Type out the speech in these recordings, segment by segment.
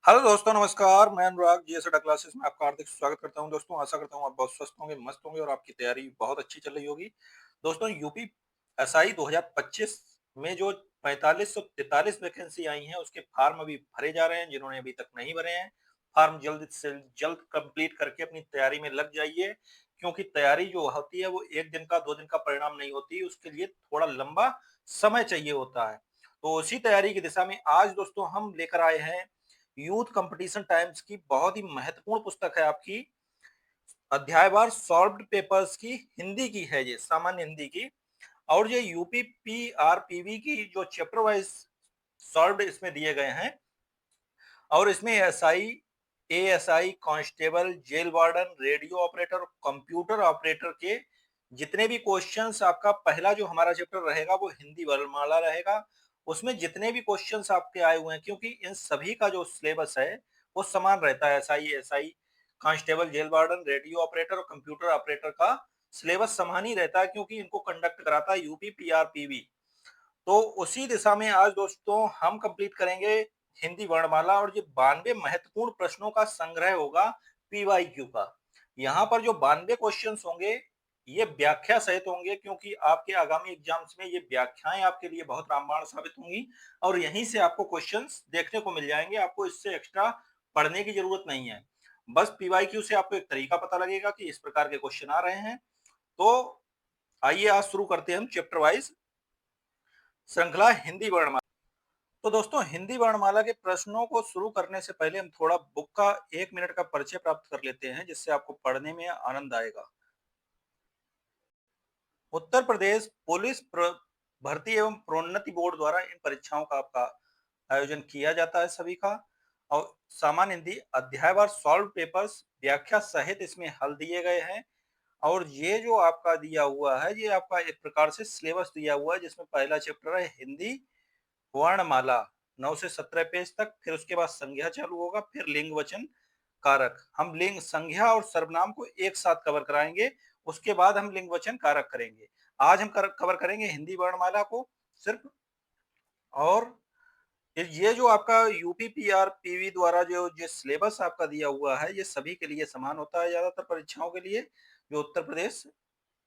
Hello दोस्तों, नमस्कार। मैं अनुराग जीएसएडा क्लासेस में आपका हार्दिक स्वागत करता हूं। दोस्तों, आशा करता हूं आप बहुत स्वस्थ होंगे, मस्त होंगे और आपकी तैयारी बहुत अच्छी चल रही होगी। दोस्तों, यूपी एसआई 2025 में जो 4543 वैकेंसी आई हैं, उसके फॉर्म अभी भरे जा रहे हैं। जिन्होंने अभी तक नहीं भरे हैं, फॉर्म जल्द से जल्द कंप्लीट करके अपनी तैयारी में लग जाइए, क्योंकि तैयारी जो होती है वो 1 दिन का 2 दिन का परिणाम नहीं होती, उसके लिए थोड़ा लंबा समय चाहिए होता है। तो उसी तैयारी की दिशा में आज दोस्तों हम लेकर आए हैं यूथ कंपटीशन टाइम्स की बहुत ही महत्वपूर्ण पुस्तक है आपकी। अध्यायवार सॉल्व्ड पेपर्स की हिंदी की है, ये सामान्य हिंदी की। और ये यूपी पीआरपीवी की जो चैप्टर वाइज सॉल्व्ड इसमें दिए गए हैं। और इसमें SI, ASI, constable, jail warden, radio operator, computer operator के जितने भी क्वेश्चंस, आपका पहला जो हमारा चैप्टर रहेगा वो हिंदी वर्णमाला रहेगा। उसमें जितने भी क्वेश्चंस आपके आए हुए हैं, क्योंकि इन सभी का जो सिलेबस है वो समान रहता है। SI, SI, constable, jail warden, radio operator और कंप्यूटर ऑपरेटर का सिलेबस समान ही रहता है, क्योंकि इनको कंडक्ट कराता है यूपी पीआरपीवी। तो उसी दिशा में आज दोस्तों हम कंप्लीट करेंगे हिंदी वर्णमाला। और ये 92 महत्वपूर्ण प्रश्नों का संग्रह होगा पीवाईक्यू का। यहाँ पर जो 92 क्वेश्चंस होंगे ये व्याख्या सहित होंगे, क्योंकि आपके आगामी एग्जाम्स में ये व्याख्याएं आपके लिए बहुत रामबाण साबित होंगी। और यहीं से आपको क्वेश्चंस देखने को मिल जाएंगे, आपको इससे एक्स्ट्रा पढ़ने की जरूरत नहीं है। बस पीवाईक्यू से आपको एक तरीका पता लगेगा कि इस प्रकार के क्वेश्चन आ रहे हैं। तो आइए आज शुरू करते हैं हम चैप्टर वाइज श्रृंखला हिंदी वर्णमाला। तो दोस्तों, हिंदी वर्णमाला के प्रश्नों को शुरू करने से पहले हम थोड़ा बुक का 1 मिनट का परिचय प्राप्त कर लेते हैं, जिससे आपको पढ़ने में आनंद आएगा। उत्तर प्रदेश पुलिस भर्ती एवं प्रोन्नति बोर्ड द्वारा इन परीक्षाओं का आपका आयोजन किया जाता है सभी का। और सामान्य हिंदी अध्यायवार सॉल्व पेपर्स व्याख्या सहित इसमें हल दिए गए हैं। और ये जो आपका दिया हुआ है, ये आपका एक प्रकार से सिलेबस दिया हुआ है, जिसमें पहला चैप्टर है हिंदी वर्णमाला, 9 से 17 पेज तक। फिर उसके बाद संज्ञा चालू होगा, फिर लिंग वचन कारक। हम लिंग, संज्ञा और सर्वनाम को एक साथ कवर कराएंगे, उसके बाद हम लिंग वचन कारक करेंगे। आज हम कवर करेंगे हिंदी वर्णमाला को सिर्फ। और ये जो आपका यूपी पीआरपीवी द्वारा जो सिलेबस आपका दिया हुआ है, ये सभी के लिए समान होता है ज्यादातर परीक्षाओं के लिए, जो उत्तर प्रदेश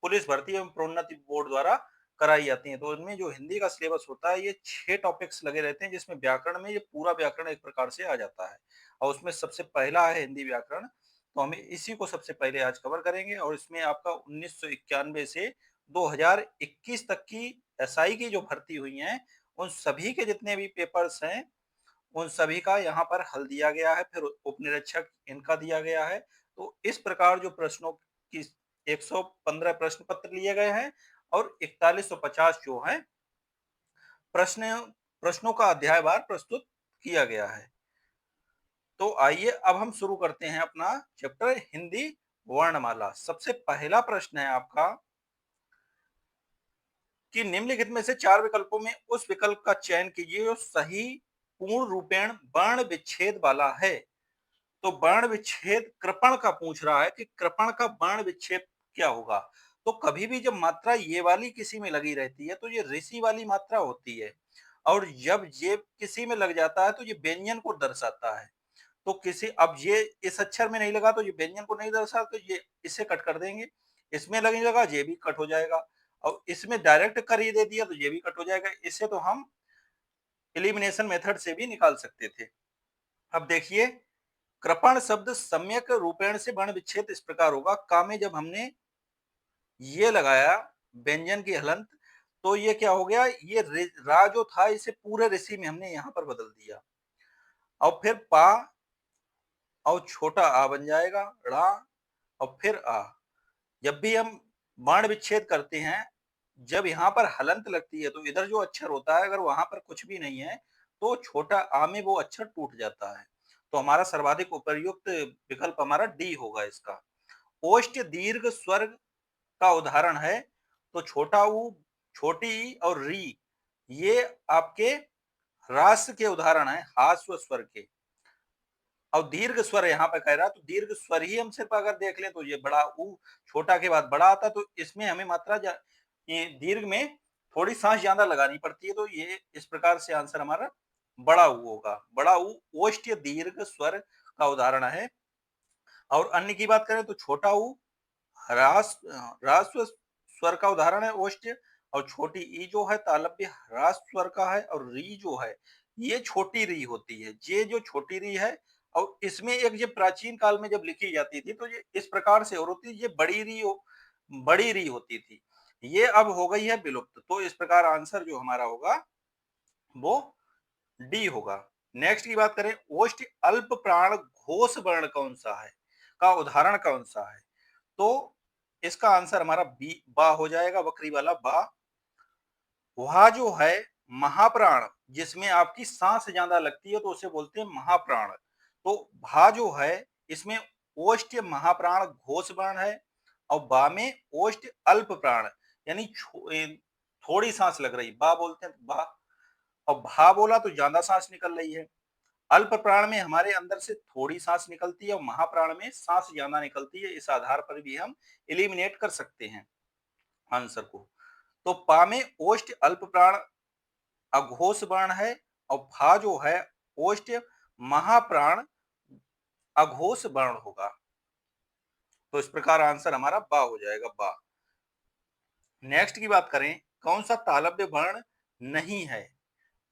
पुलिस भर्ती एवं प्रोन्नति बोर्ड द्वारा कराई जाती हैं। तो इनमें जो हिंदी का सिलेबस होता है, ये 6 टॉपिक्स लगे रहते हैं, जिसमें व्याकरण में ये पूरा व्याकरण एक प्रकार से आ जाता है। और उसमें सबसे पहला है हिंदी व्याकरण। तो हमें इसी को सबसे पहले आज कवर करेंगे। और इसमें आपका 1991 से 2021 तक की एसआई की जो भर्ती हुई हैं, उन सभी के जितने भी पेपर्स हैं, उन सभी का यहाँ पर हल दिया गया है। फिर उपनिरीक्षक इनका दिया गया है। तो इस प्रकार जो प्रश्नों की 115 प्रश्न पत्र लिए गए हैं और 4150 जो है प्रश्न प्रश्नों का अध्यायवार प्रस्तुत किया गया है। तो आइए अब हम शुरू करते हैं अपना चैप्टर हिंदी वर्णमाला। सबसे पहला प्रश्न है आपका कि निम्नलिखित में से 4 विकल्पों में उस विकल्प का चयन कीजिए जो सही पूर्ण रूपेण वर्ण विच्छेद वाला है। तो वर्ण विच्छेद कृपण का पूछ रहा है कि कृपण का वर्ण विच्छेद क्या होगा। तो कभी भी जब मात्रा ये वाली किसी में लगी रहती है तो ये ऋषि वाली मात्रा होती है। और जब ये किसी में लग जाता है तो ये व्यंजन को दर्शाता है। तो किसी, अब ये इस अक्षर में नहीं लगा तो ये व्यंजन को नहीं दर्शा, तो ये इसे कट कर देंगे। इसमें लगने लगा, ये भी कट हो जाएगा। और इसमें डायरेक्ट कर ही दे दिया तो ये भी कट हो जाएगा। इसे तो हम एलिमिनेशन मेथड से भी निकाल सकते थे। अब देखिए, कृपण शब्द सम्यक रूपेण से वर्ण विच्छेद इस प्रकार होगा। का में जब हमने ये लगाया व्यंजन की हलंत, तो ये क्या हो गया, ये रा जो था इसे पूरे ऋषि में हमने यहाँ पर बदल दिया। और फिर पा और छोटा आ बन जाएगा, ड़ा और फिर आ। जब भी हम वर्ण विच्छेद करते हैं, जब यहाँ पर हलंत लगती है तो इधर जो अक्षर होता है, अगर वहां पर कुछ भी नहीं है तो छोटा आ में वो अक्षर टूट जाता है। तो हमारा सर्वाधिक उपयुक्त विकल्प हमारा डी होगा इसका। ओष्ठ दीर्घ स्वर का उदाहरण है। तो छोटा ऊ, छोटी ई और री, ये आपके ह्रास के उदाहरण है, हास्व स्वर के। और दीर्घ स्वर यहाँ पे कह रहा है, तो दीर्घ स्वर ही हम सिर्फ अगर देख लें तो ये बड़ा ऊ, छोटा के बाद बड़ा आता, तो इसमें हमें मात्रा ये दीर्घ में थोड़ी सांस ज्यादा लगानी पड़ती है। तो ये इस प्रकार से आंसर हमारा बड़ा ऊ होगा। बड़ा ऊ ओष्ठ्य दीर्घ स्वर का उदाहरण है। और अन्य की बात करें तो छोटा ऊ ह्रास्व स्वर का उदाहरण है ओष्ठ्य। और छोटी ई जो है तालव्य ह्रास स्वर का है। और री जो है ये छोटी री होती है। ये जो छोटी री है और इसमें एक ये प्राचीन काल में जब लिखी जाती थी तो ये इस प्रकार से और होती ये बड़ी री होती थी। ये अब हो गई है विलुप्त। तो इस प्रकार आंसर जो हमारा होगा वो डी होगा। नेक्स्ट की बात करें ओष्ठ अल्प प्राण घोष वर्ण कौन सा है का उदाहरण कौन सा है। तो इसका आंसर हमारा बी बा हो जाएगा। वक्री वाला बा। वह जो है महाप्राण जिसमें आपकी सांस ज्यादा लगती है तो उसे बोलते हैं महाप्राण। तो भा जो है इसमें ओष्ठ महाप्राण घोष वर्ण है। और बा में ओष्ठ अल्प प्राण यानी थोड़ी सांस लग रही बा बोलते हैं बा। और भा बोला तो ज्यादा सांस निकल रही है। अल्प प्राण में हमारे अंदर से थोड़ी सांस निकलती है और महाप्राण में सांस ज्यादा निकलती है। इस आधार पर भी हम एलिमिनेट कर सकते हैं आंसर को। तो पा में ओष्ठ अल्प प्राण अघोष वर्ण है। और फा जो है ओष्ठ महाप्राण अघोष वर्ण होगा। तो इस प्रकार आंसर हमारा बा हो जाएगा बा। नेक्स्ट की बात करें कौन सा तालव्य वर्ण नहीं है।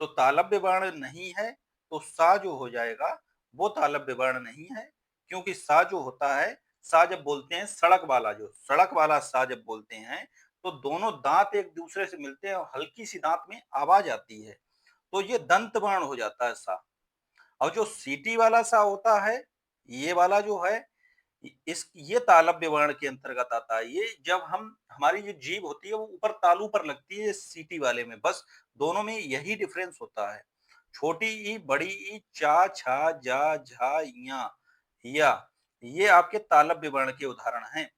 तो तालव्य वर्ण नहीं है तो सा जो हो जाएगा वो तालव्य वर्ण नहीं है। क्योंकि सा जो होता है सा जब बोलते हैं सड़क वाला सा जब बोलते हैं तो दोनों दांत एक दूसरे से मिलते हैं और हल्की सी दांत में आवाज आती है। तो ये दंत वर्ण हो जाता है सा। और जो सीटी वाला सा होता है ये वाला जो है इस ये तालव्य वर्ण के अंतर्गत आता है। ये जब हम हमारी जो जीभ होती है वो ऊपर तालू पर लगती है सीटी वाले में। बस दोनों में यही डिफरेंस होता है। छोटी ई बड़ी ई चा छा जा झा या ये आपके तालव्य वर्ण के उदाहरण हैं।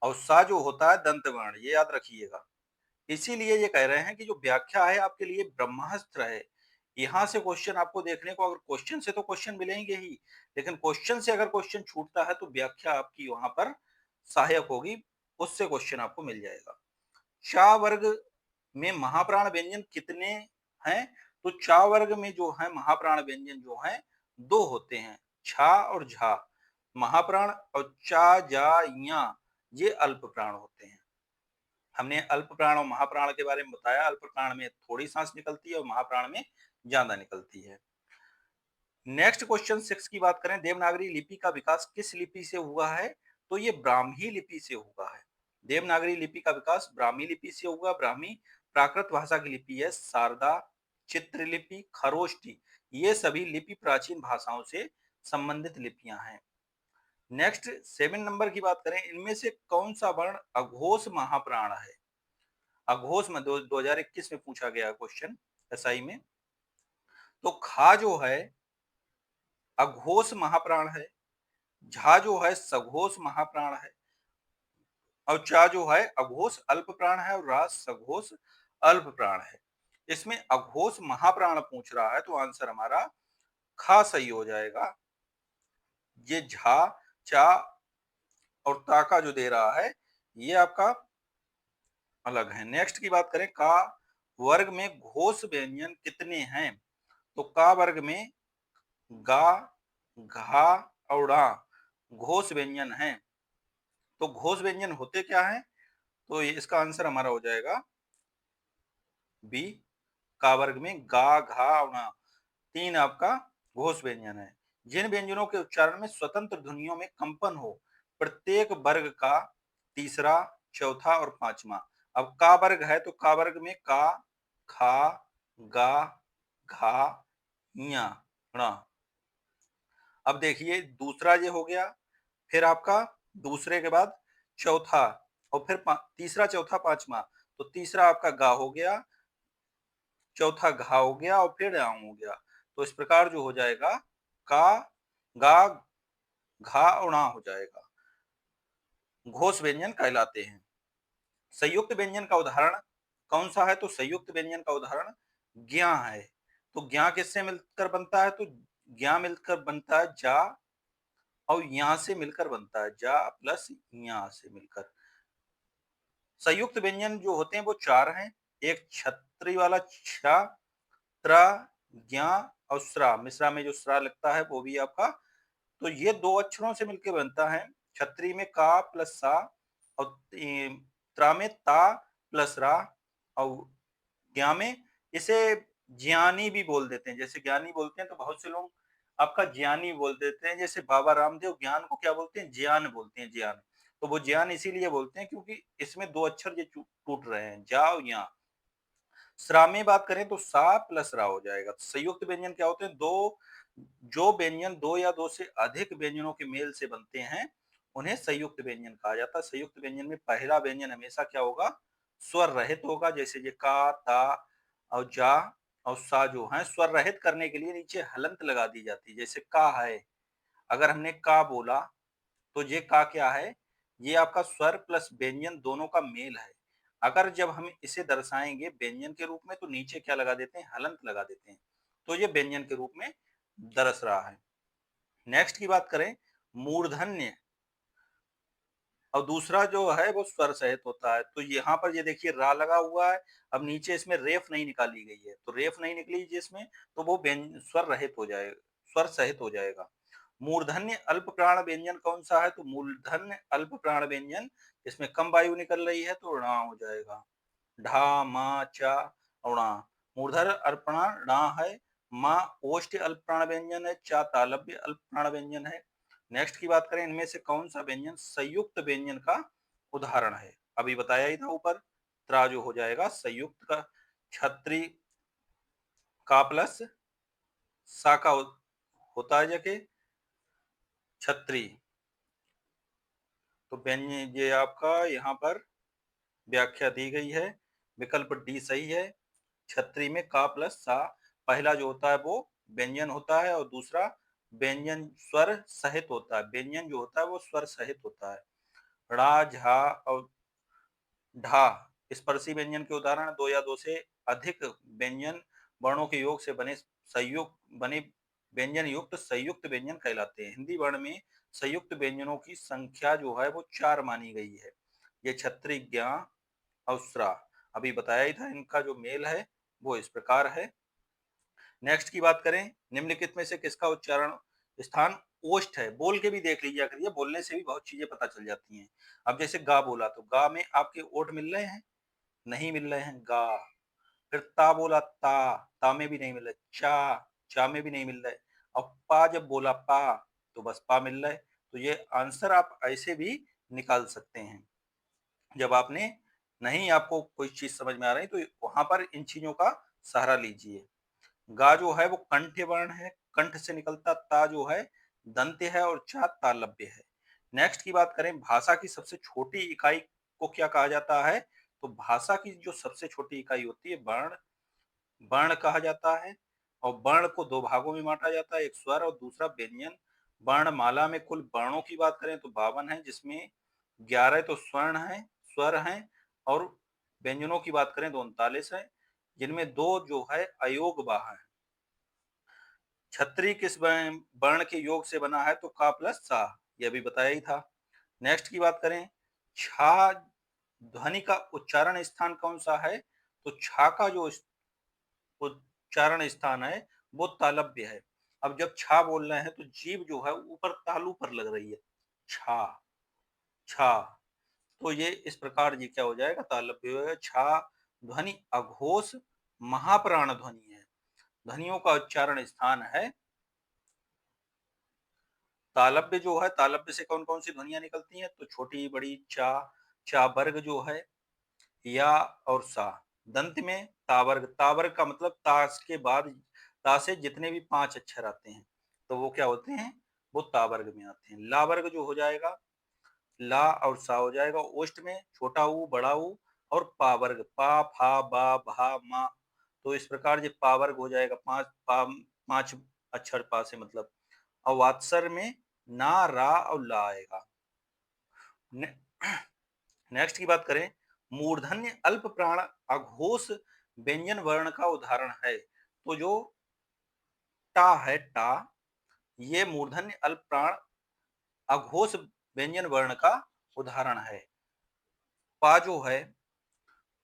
और सा जो होता है दंत वर्ण ये याद रखिएगा। इसीलिए ये कह रहे हैं कि जो व्याख्या है आपके लिए ब्रह्मास्त्र है। यहाँ से क्वेश्चन आपको देखने को अगर क्वेश्चन से तो क्वेश्चन मिलेंगे ही लेकिन क्वेश्चन से अगर क्वेश्चन छूटता है तो व्याख्या आपकी वहां पर सहायक होगी। उससे क्वेश्चन आपको मिल जाएगा। चा वर्ग में महाप्राण व्यंजन कितने हैं। तो चा वर्ग में जो है महाप्राण व्यंजन जो है दो होते हैं छा और झा। महाप्राण और चा जा या ये अल्प प्राण होते हैं। हमने अल्प प्राण और महाप्राण के बारे में बताया। अल्प प्राण में थोड़ी सांस निकलती है और महाप्राण में ज्यादा निकलती है। नेक्स्ट क्वेश्चन 6 की बात करें देवनागरी लिपि का विकास किस लिपि से हुआ है। तो ये ब्राह्मी लिपि से हुआ है। देवनागरी लिपि का विकास ब्राह्मी लिपि से हुआ। ब्राह्मी प्राकृत भाषा की लिपि है। शारदा चित्रलिपि खरोष्टी ये सभी लिपि प्राचीन भाषाओं से संबंधित लिपियां हैं। नेक्स्ट 7 नंबर की बात करें इनमें से कौन सा वर्ण अघोष महाप्राण है। अघोष में 2021 में पूछा गया क्वेश्चन एसआई में। तो खा जो है अघोष महाप्राण है। झा जो है सघोष महाप्राण है। और चा जो है अघोष अल्प प्राण है और रास सघोष अल्प प्राण है। इसमें अघोष महाप्राण पूछ रहा है तो आंसर हमारा खा सही हो जाएगा। ये झा चा और ता का जो दे रहा है ये आपका अलग है। नेक्स्ट की बात करें का वर्ग में घोष व्यंजन कितने हैं। तो का वर्ग में गा घा और ड़ा घोष व्यंजन हैं। तो घोष व्यंजन होते क्या हैं। तो इसका आंसर हमारा हो जाएगा बी का वर्ग में गा घा और ड़ा तीन आपका घोष व्यंजन है। जिन व्यंजनों के उच्चारण में स्वतंत्र ध्वनियों में कंपन हो प्रत्येक वर्ग का तीसरा चौथा और पांचवा। अब का वर्ग है तो का वर्ग में का खा गा घा या णा। अब देखिए दूसरा ये हो गया। फिर आपका दूसरे के बाद चौथा और फिर तीसरा चौथा पांचवा। तो तीसरा आपका गा हो गया चौथा घा हो गया और फिर आम हो गया। तो इस प्रकार जो हो जाएगा का गा घा और णा हो जाएगा। घोष व्यंजन कहलाते हैं। संयुक्त व्यंजन का उदाहरण कौन सा है। तो संयुक्त व्यंजन का उदाहरण ज्ञा है। तो ज्ञा किससे मिलकर बनता है। तो ज्ञा मिलकर बनता है जा और यहाँ से मिलकर बनता है जा प्लस यहाँ से मिलकर। संयुक्त व्यंजन जो होते हैं वो चार हैं। एक छत्री वाला छ त्रा ज्ञा और श्रा, मिश्रा में जो श्रा लगता है वो भी आपका, तो ये 2 अक्षरों से मिलके बनता है। छतरी में का प्लस सा और त्रा में ता प्लस रा और ज्ञा में इसे ज्ञानी भी बोल देते हैं। जैसे ज्ञानी बोलते हैं तो बहुत से लोग आपका ज्ञानी बोल देते हैं। जैसे बाबा रामदेव ज्ञान को क्या बोलते हैं? ज्ञान बोलते हैं, ज्ञान। तो वो ज्ञान इसीलिए बोलते हैं क्योंकि इसमें 2 अक्षर जो टूट रहे हैं, जा और या। स्रा में बात करें तो सा प्लस रा हो जाएगा। तो संयुक्त व्यंजन क्या होते हैं? दो, जो व्यंजन दो या दो से अधिक व्यंजनों के मेल से बनते हैं उन्हें संयुक्त व्यंजन कहा जाता है। संयुक्त व्यंजन में पहला व्यंजन हमेशा क्या होगा? स्वर रहित होगा। जैसे ये का, ता और जा और सा जो है स्वर रहित करने के लिए नीचे हलंत लगा दी जाती है। जैसे का है, अगर हमने का बोला तो ये का क्या है? ये आपका स्वर प्लस व्यंजन दोनों का मेल है। अगर जब हम इसे दर्शाएंगे व्यंजन के रूप में तो नीचे क्या लगा देते हैं? हलंत लगा देते हैं। तो ये व्यंजन के रूप में दर्श रहा है। नेक्स्ट की बात करें, मूर्धन्य और दूसरा जो है वो स्वर सहित होता है। तो यहाँ पर ये देखिए रा लगा हुआ है। अब नीचे इसमें रेफ नहीं निकाली गई है, तो रेफ नहीं निकली जिसमें, तो वो स्वर रहित हो जाएगा, स्वर सहित हो जाएगा। मूर्धन्य अल्प प्राण व्यंजन कौन सा है? तो मूर्धन्य अल्प प्राण व्यंजन, इसमें कम वायु निकल रही है तो णा हो जाएगा। ढा, मा, चा और णा। मूर्धर अर्पणा णा है। मा ओष्ठ अल्प प्राण व्यंजन है। चा तालव्य अल्प प्राण व्यंजन है। नेक्स्ट की बात करें, इनमें से कौन सा व्यंजन संयुक्त व्यंजन का उदाहरण है? अभी बताया ही था ऊपर, त्रा जो हो जाएगा संयुक्त का। छत्री का प्लस सा का होता है जके छत्री। तो व्यंजन ये आपका यहाँ पर व्याख्या दी गई है। विकल्प डी सही है। छत्री में का प्लस सा, पहला जो होता है वो व्यंजन होता है और दूसरा व्यंजन स्वर सहित होता है। व्यंजन जो होता है वो स्वर सहित होता है। ड़ा, झा और ढा स्पर्शी व्यंजन के उदाहरण, दो या दो से अधिक व्यंजन वर्णों के योग से बने व्यंजन युक्त संयुक्त व्यंजन कहलाते हैं। हिंदी वर्ण में संयुक्त व्यंजनों की संख्या जो है वो 4 मानी गई है। ये छत्री, ज्ञा और स्रा, अभी बताया ही था। इनका जो मेल है वो इस प्रकार है। नेक्स्ट की बात करें, निम्नलिखित में से किसका उच्चारण स्थान ओष्ठ है? बोल के भी देख लीजिए करिए, बोलने से भी बहुत चीजें पता चल जाती हैं। अब जैसे गा बोला तो गा में आपके ओठ मिल रहे हैं? नहीं मिल रहे हैं, गा। फिर ता बोला, ता में भी नहीं मिल रहा है। चा में भी नहीं मिल रहा है। और पा जब बोला पा, तो बस पा मिल रहा है। तो ये आंसर आप ऐसे भी निकाल सकते हैं। जब आपने नहीं आपको कोई चीज समझ में आ रही तो वहां पर इन चीजों का सहारा लीजिए। गा जो है वो कंठ्य वर्ण है, कंठ से निकलता। ता जो है दंत्य है और चा तालव्य है। नेक्स्ट की बात करें, भाषा की सबसे छोटी इकाई को क्या कहा जाता है? तो भाषा की जो सबसे छोटी इकाई होती है वर्ण, वर्ण कहा जाता है। और वर्ण को दो भागों में बांटा जाता है, एक स्वर और दूसरा व्यंजन। वर्णमाला में कुल वर्णों की बात करें तो 52 है, जिसमें 11 तो स्वर्ण है, स्वर हैं। और व्यंजनों की बात करें तो 39 है, जिनमें दो जो है अयोग वाह है। छत्री किस वर्ण के योग से बना है? तो का प्लस सा, यह भी बताया ही था। नेक्स्ट की बात करें, छा ध्वनि का उच्चारण स्थान कौन सा है? तो छा का जो उच्चारण स्थान है वो तालव्य है। अब जब छा बोल रहे हैं तो जीभ जो है ऊपर तालू पर लग रही है, छा, छा। तो ये इस प्रकार ये क्या हो जाएगा? तालव्य हो जाएगा। छा ध्वनि अघोष महाप्राण ध्वनि है। ध्वनियों का उच्चारण स्थान है तालव्य। जो है तालव्य से कौन कौन सी ध्वनियां निकलती हैं? तो छोटी बड़ी चा, चा वर्ग जो है, या और सा। दंत में तावर्ग, तावर्ग का मतलब ताश के बाद ता से जितने भी 5 अक्षर आते हैं तो वो क्या होते हैं? वो तावर्ग में आते हैं। ला वर्ग जो हो जाएगा, ला और सा हो जाएगा। ओष्ठ में छोटा ऊ, बड़ा ऊ और पा वर्ग, पा, फा, बा, भा, मा। तो इस प्रकार ये पा वर्ग हो जाएगा। 5 अक्षर पा से मतलब। और वात्सर में ना, रा और ला आएगा। ने, नेक्स्ट की बात करें, मूर्धन्य अल्प प्राण अघोष व्यंजन वर्ण का उदाहरण है। तो जो टा है, टा, ये मूर्धन्य अल्प प्राण अघोष व्यंजन वर्ण का उदाहरण है। पा जो है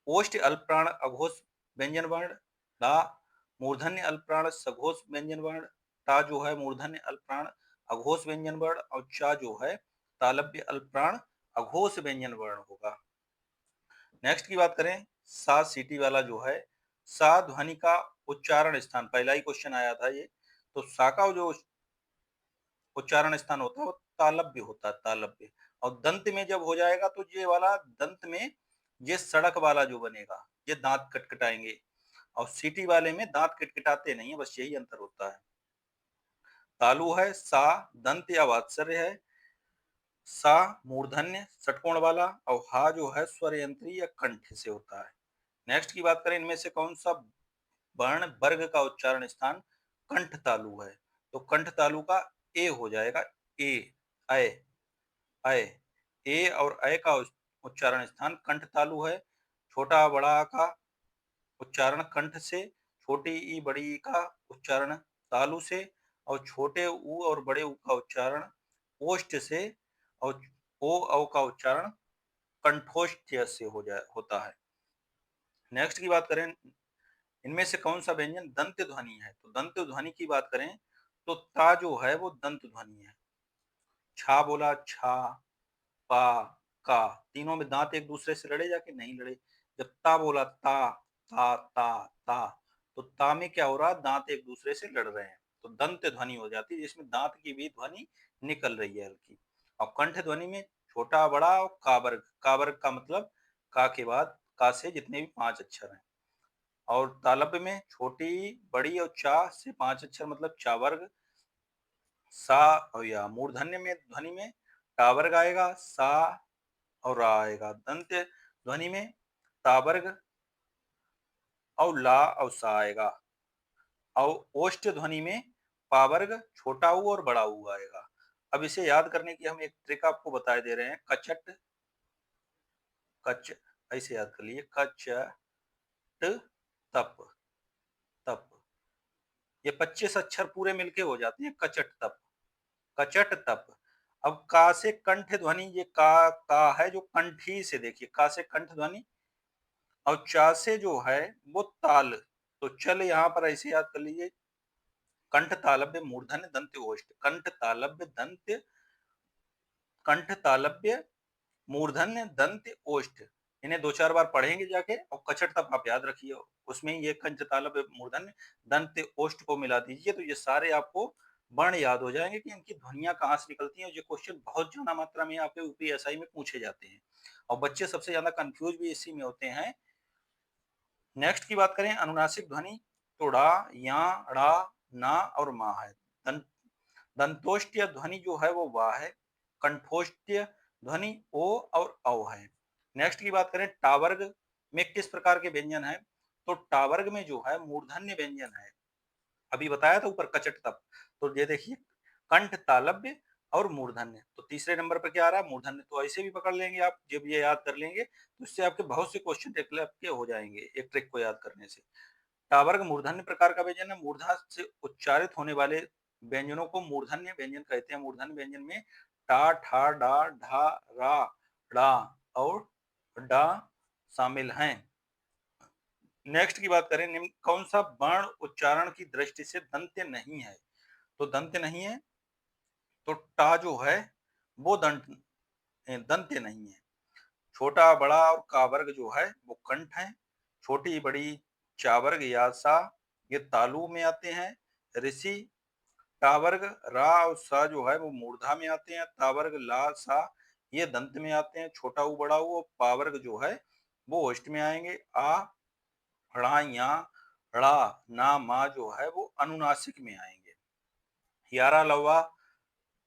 ओष्ठ अल्प प्राण अघोष व्यंजन वर्ण। ला मूर्धन्य अल्पप्राण सघोष व्यंजन वर्ण, टा जो है मूर्धन्य अल्पप्राण अघोष व्यंजन वर्ण, और चा जो है तालव्य अल्पप्राण अघोष व्यंजन वर्ण होगा। नेक्स्ट की बात करें, सा सीटी वाला जो है, सा ध्वनि का उच्चारण स्थान, पहला ही क्वेश्चन आया था ये, तो सा का जो उच्चारण स्थान होता है वो तालव्य होता है, तालव्य। और दंत में जब हो जाएगा तो ये वाला दंत में ये सड़क वाला जो बनेगा, ये दांत कटकटाएंगे, और सीटी वाले में दांत किटकिटाते नहीं है, बस यही अंतर होता है। तालु है, सा दंत या वात्सर्य है, सा मूर्धन्य षटकोण वाला, और हा जो है स्वर यंत्री या कंठ से होता है। नेक्स्ट की बात करें, इनमें से कौन सा वर्ण वर्ग का उच्चारण स्थान कंठ तालु है, तो कंठ तालु का ए हो जाएगा, ए, अय, अय, ए और अय का उच्चारण स्थान कंठ तालु है। छोटा बड़ा का उच्चारण कंठ से, छोटी ई बड़ी ई का उच्चारण तालु से, और छोटे ऊ और बड़े ऊ का उच्चारण ओष्ठ से, और ओ औ का उच्चारण कंठोष्ठ से होता है। नेक्स्ट की बात करें, इनमें से कौन सा व्यंजन दंत ध्वनि है, तो दंत ध्वनि की बात करें तो ता जो है वो दंत ध्वनि है। छा बोला, छा, पा, का, तीनों में दांत एक दूसरे से लड़े जाके नहीं लड़े। जब ता बोला, ता, ता, ता, ता, तो ता में क्या हो रहा, दांत एक दूसरे से लड़ रहे हैं, तो दंत ध्वनि हो जाती है, जिसमें दांत की भी ध्वनि निकल रही है हल्की। और कंठ ध्वनि में छोटा बड़ा और का वर्ग, का वर्ग का मतलब का के बाद का से जितने भी 5 अक्षर हैं, और तालव्य में छोटी बड़ी और चा से 5 अक्षर मतलब चा वर्ग, सा और या मूर्धन्य में ध्वनि में टा वर्ग आएगा, सा और रा आएगा। दंत ध्वनि में ता वर्ग और ला और सा आएगा, और ओष्ठ ध्वनि में पा वर्ग छोटा ऊ और बड़ा ऊ आएगा। अब इसे याद करने की हम एक ट्रिक आपको बता दे रहे हैं, कचट, कच, ऐसे याद कर लीजिए, कचट, तप, तप, ये 25 अक्षर पूरे मिलके हो जाते हैं कचट तप, कचट तप। अब का से कंठ ध्वनि, ये का है जो कंठी से, देखिए का से कंठ ध्वनि, और चा से जो है वो ताल, तो चल यहाँ पर ऐसे याद कर लीजिए, कंठ तालव्य मूर्धन्य दंत्य ओष्ठ, कंठ तालव्य दंत्य, कंठ तालव्य मूर्धन्य दंत्य ओष्ठ, इन्हें 2-4 बार पढ़ेंगे जाके, और कचट तप आप याद रखिए, उसमें ये कंठ तालव्य मूर्धन्य दंत्य ओष्ठ को मिला दीजिए, तो ये सारे आपको वर्ण याद हो जाएंगे कि इनकी ध्वनियां कहाँ से निकलती हैं, और ये क्वेश्चन बहुत ज्यादा मात्रा में आपके यूपीएसआई में पूछे जाते हैं, और बच्चे सबसे ज्यादा कंफ्यूज भी इसी में होते हैं। नेक्स्ट की बात करें, अनुनासिक ध्वनि, तो ड़ा, या, ड़ा, ना और मा है। दंतोष्ट्य ध्वनि जो है वो वा है। कंठोष्ट्य ध्वनि ओ और औ है। नेक्स्ट की बात करें, टावर्ग में किस प्रकार के व्यंजन है, तो टावर्ग में जो है मूर्धन्य व्यंजन है, अभी बताया था ऊपर कचट तप, तो ये देखिए कंठ तालव्य और मूर्धन्य, तो तीसरे नंबर पर क्या आ रहा है, मूर्धन्य। तो ऐसे भी पकड़ लेंगे आप, जब ये याद कर लेंगे तो इससे आपके बहुत से क्वेश्चन के हो जाएंगे एक ट्रिक को याद करने से। टावर्ग मूर्धन्य प्रकार का व्यंजन है, मूर्धा से उच्चारित होने वाले व्यंजनों को मूर्धन्य व्यंजन कहते हैं। मूर्धन्य व्यंजन में टा, ठा, डा, ढा, रा, ड़ा और डा शामिल हैं। नेक्स्ट की बात करें, निम्न कौन सा वर्ण उच्चारण की दृष्टि से दंत्य नहीं है, तो दंत्य नहीं है, तो टा जो है वो दंत्य नहीं है। छोटा बड़ा और का वर्ग जो है वो कंठ है। छोटी बड़ी चा वर्ग या सा ये तालु में आते हैं। ऋषि टा वर्ग, रा और सा जो है वो मूर्धा में आते हैं। ता वर्ग ला सा ये दंत में आते हैं। छोटा ऊ बड़ा ऊ, पा वर्ग जो है वो ओष्ठ में आएंगे। आ, ड़ा, या, ड़ा, ना, मा जो है वो अनुनासिक में आएंगे। यारा लवा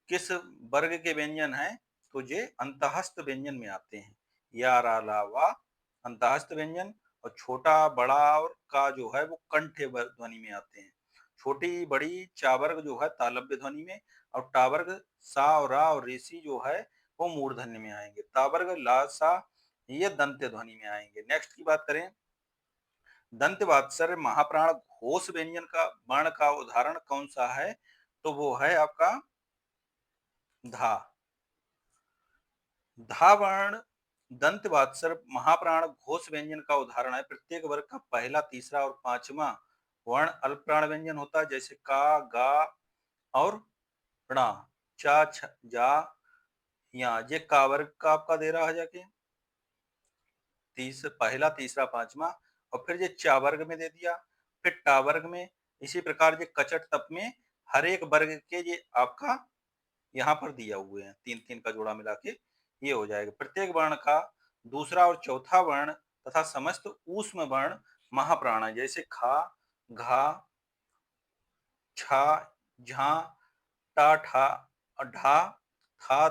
किस वर्ग के व्यंजन हैं, तो ये अंतःस्थ व्यंजन में आते हैं। या, रा, ला, वा अंतःस्थ व्यंजन, और छोटा बड़ा और का जो है वो कंठ ध्वनि में आते हैं। छोटी बड़ी चा वर्ग जो है तालव्य ध्वनि में, और टा वर्ग सा और रा और रेसी जो है वो मूर्धन्य में आएंगे। ता वर्ग ला सा ये दंत्य ध्वनि में आएंगे। नेक्स्ट की बात करें, दंत वात्सर्य महाप्राण घोष व्यंजन का वर्ण का उदाहरण कौन सा है, तो वो है आपका धा। धा वर्ण दंत वात्सर्य महाप्राण घोष व्यंजन का उदाहरण है। प्रत्येक वर्ग का पहला, तीसरा और पांचवा वर्ण अल्पप्राण व्यंजन होता है, जैसे का, गा और णा। चा, छ, जा, या। ये का वर्ग का आपका दे रहा है जाके पहला, तीसरा, पांचवा। और फिर ये चा वर्ग में दे दिया, फिर टा वर्ग में। इसी प्रकार ये कचट तप में हर एक वर्ग के ये आपका यहाँ पर दिया हुए हैं, तीन तीन का जोड़ा मिला के ये हो जाएगा। प्रत्येक वर्ण का दूसरा और चौथा वर्ण तथा समस्त ऊष्म वर्ण महाप्राण है, जैसे खा, घा, छा, झा, टा, ठा, ढा, था,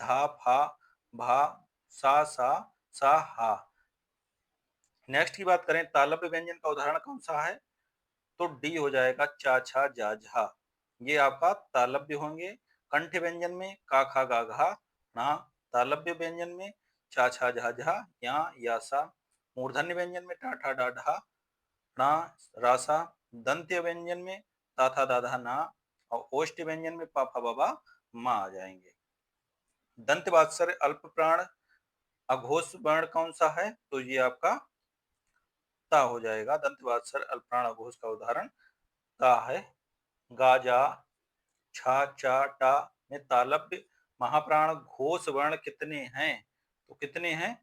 धा, फा, भा, सा, हा। नेक्स्ट की बात करें, तालव्य व्यंजन का उदाहरण कौन सा है, तो डी हो जाएगा, चा, छा, जा, झा। ये आपका तालव्य होंगे। कंठ व्यंजन में का, खा, गा, घा, ना। तालव्य व्यंजन में चा, छा, झा, झा, या, सा। मूर्धन्य व्यंजन में टा, ठा, डा, ढा, ना, रासा। दंत्य व्यंजन में ता, था, दा, धा, ना। और ओष्ठ व्यंजन में पा, फा, बा, बा, मा आ जाएंगे। दंत वात्सर्य अल्प प्राण अघोष वर्ण कौन सा है, तो ये आपका ता हो जाएगा। दंत वात्सर्य अल्प प्राण अघोष का उदाहरण ता है। गा, जा, छा, चा, टा में तालव्य महाप्राण घोष वर्ण कितने हैं, तो कितने हैं,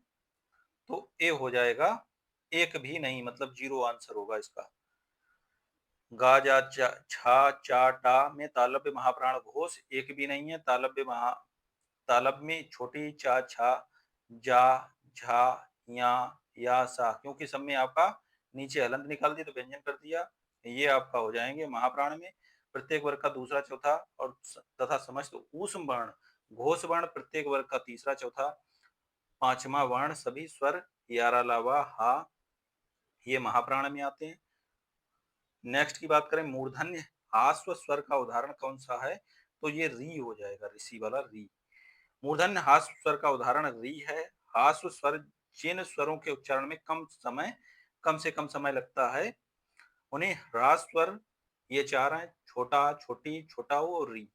तो ए हो जाएगा, एक भी नहीं, मतलब जीरो आंसर होगा इसका। गा, जा, छा, चा, टा में तालव्य महाप्राण घोष एक भी नहीं है। तालव्य में छोटी चा, छा, जा, झा, या, सा, क्योंकि सब में आपका नीचे हलंत निकाल दी तो व्यंजन कर दिया, ये आपका हो जाएंगे महाप्राण में। प्रत्येक वर्ग का दूसरा, चौथा और तथा समस्त ऊष्म वर्ण घोष वर्ण प्रत्येक वर्ग का तीसरा, चौथा, पांचवा वर्ण सभी स्वर यारा, लावा, हा, ये महाप्राण में आते हैं। नेक्स्ट की बात करें, मूर्धन्य हास्व स्वर का उदाहरण कौन सा है, तो ये री हो जाएगा, ऋषि वाला री। मूर्धन्य हास्व स्वर का उदाहरण री है। हास्व स्वर जिन स्वरों के उच्चारण में कम से कम समय लगता है उन्हें ह्रास स्वर, ये चार हैं, छोटा, छोटी, छोटा हो और री।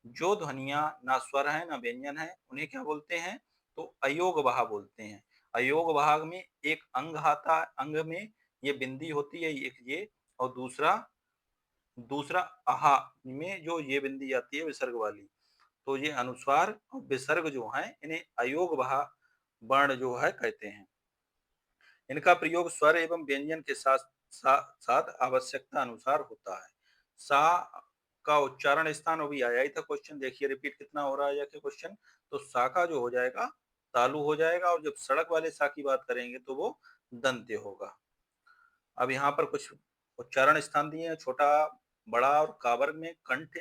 जो ध्वनियां ना स्वर है ना व्यंजन है उन्हें क्या बोलते हैं, तो अयोग वहा बोलते हैं। अयोग वाहक में एक अंग आता है, अंग में ये बिंदी होती है, एक ये, और दूसरा दूसरा आहा में जो ये बिंदी आती है विसर्ग वाली। तो ये अनुस्वार और विसर्ग जो है इन्हें अयोग वहा वर्ण जो है कहते हैं। इनका प्रयोग स्वर एवं व्यंजन के साथ आवश्यकता अनुसार होता है। सा का उच्चारण स्थान अभी आया ही था क्वेश्चन, देखिए रिपीट कितना हो रहा है जाके क्वेश्चन। तो सा का जो हो जाएगा तालु हो जाएगा, और जब सड़क वाले सा की बात करेंगे तो वो दंत्य होगा। अब यहाँ पर कुछ उच्चारण स्थान दिए हैं, छोटा, बड़ा और कावर्ग में कंठ,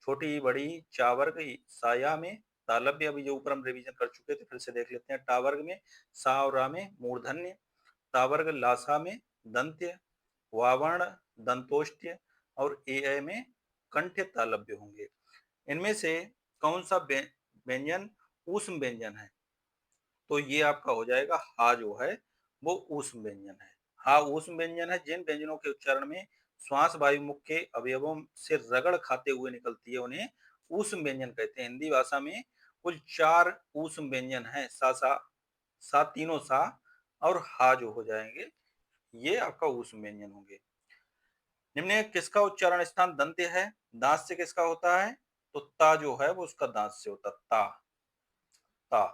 छोटी, बड़ी, चावर्ग, साया में तालव्य, अभी जो ऊपर हम रिवीजन कर चुके थे फिर से देख लेते हैं। टावर्ग में सा और रा में मूर्धन्य, तावर्ग लासा में दंत्य, वावर्ण दंतोष्ट्य और ए में कंठ तालव्य होंगे। इनमें से कौन सा व्यंजन ऊष्म व्यंजन है, तो ये आपका हो जाएगा हा, जो है वो ऊष्म व्यंजन है। हा ऊष्म व्यंजन है। जिन व्यंजनों के उच्चारण में श्वास वायु मुख के अवयवों से रगड़ खाते हुए निकलती है उन्हें ऊष्म व्यंजन कहते हैं। हिंदी भाषा में कुल 4 ऊष्म व्यंजन है, सा तीनों सा और हा जो हो जाएंगे, ये आपका ऊष्म व्यंजन होंगे। निम्न किसका उच्चारण स्थान दंत्य है, दांत से किसका होता है, तो ता जो है वो उसका दांत से होता, ता, ता।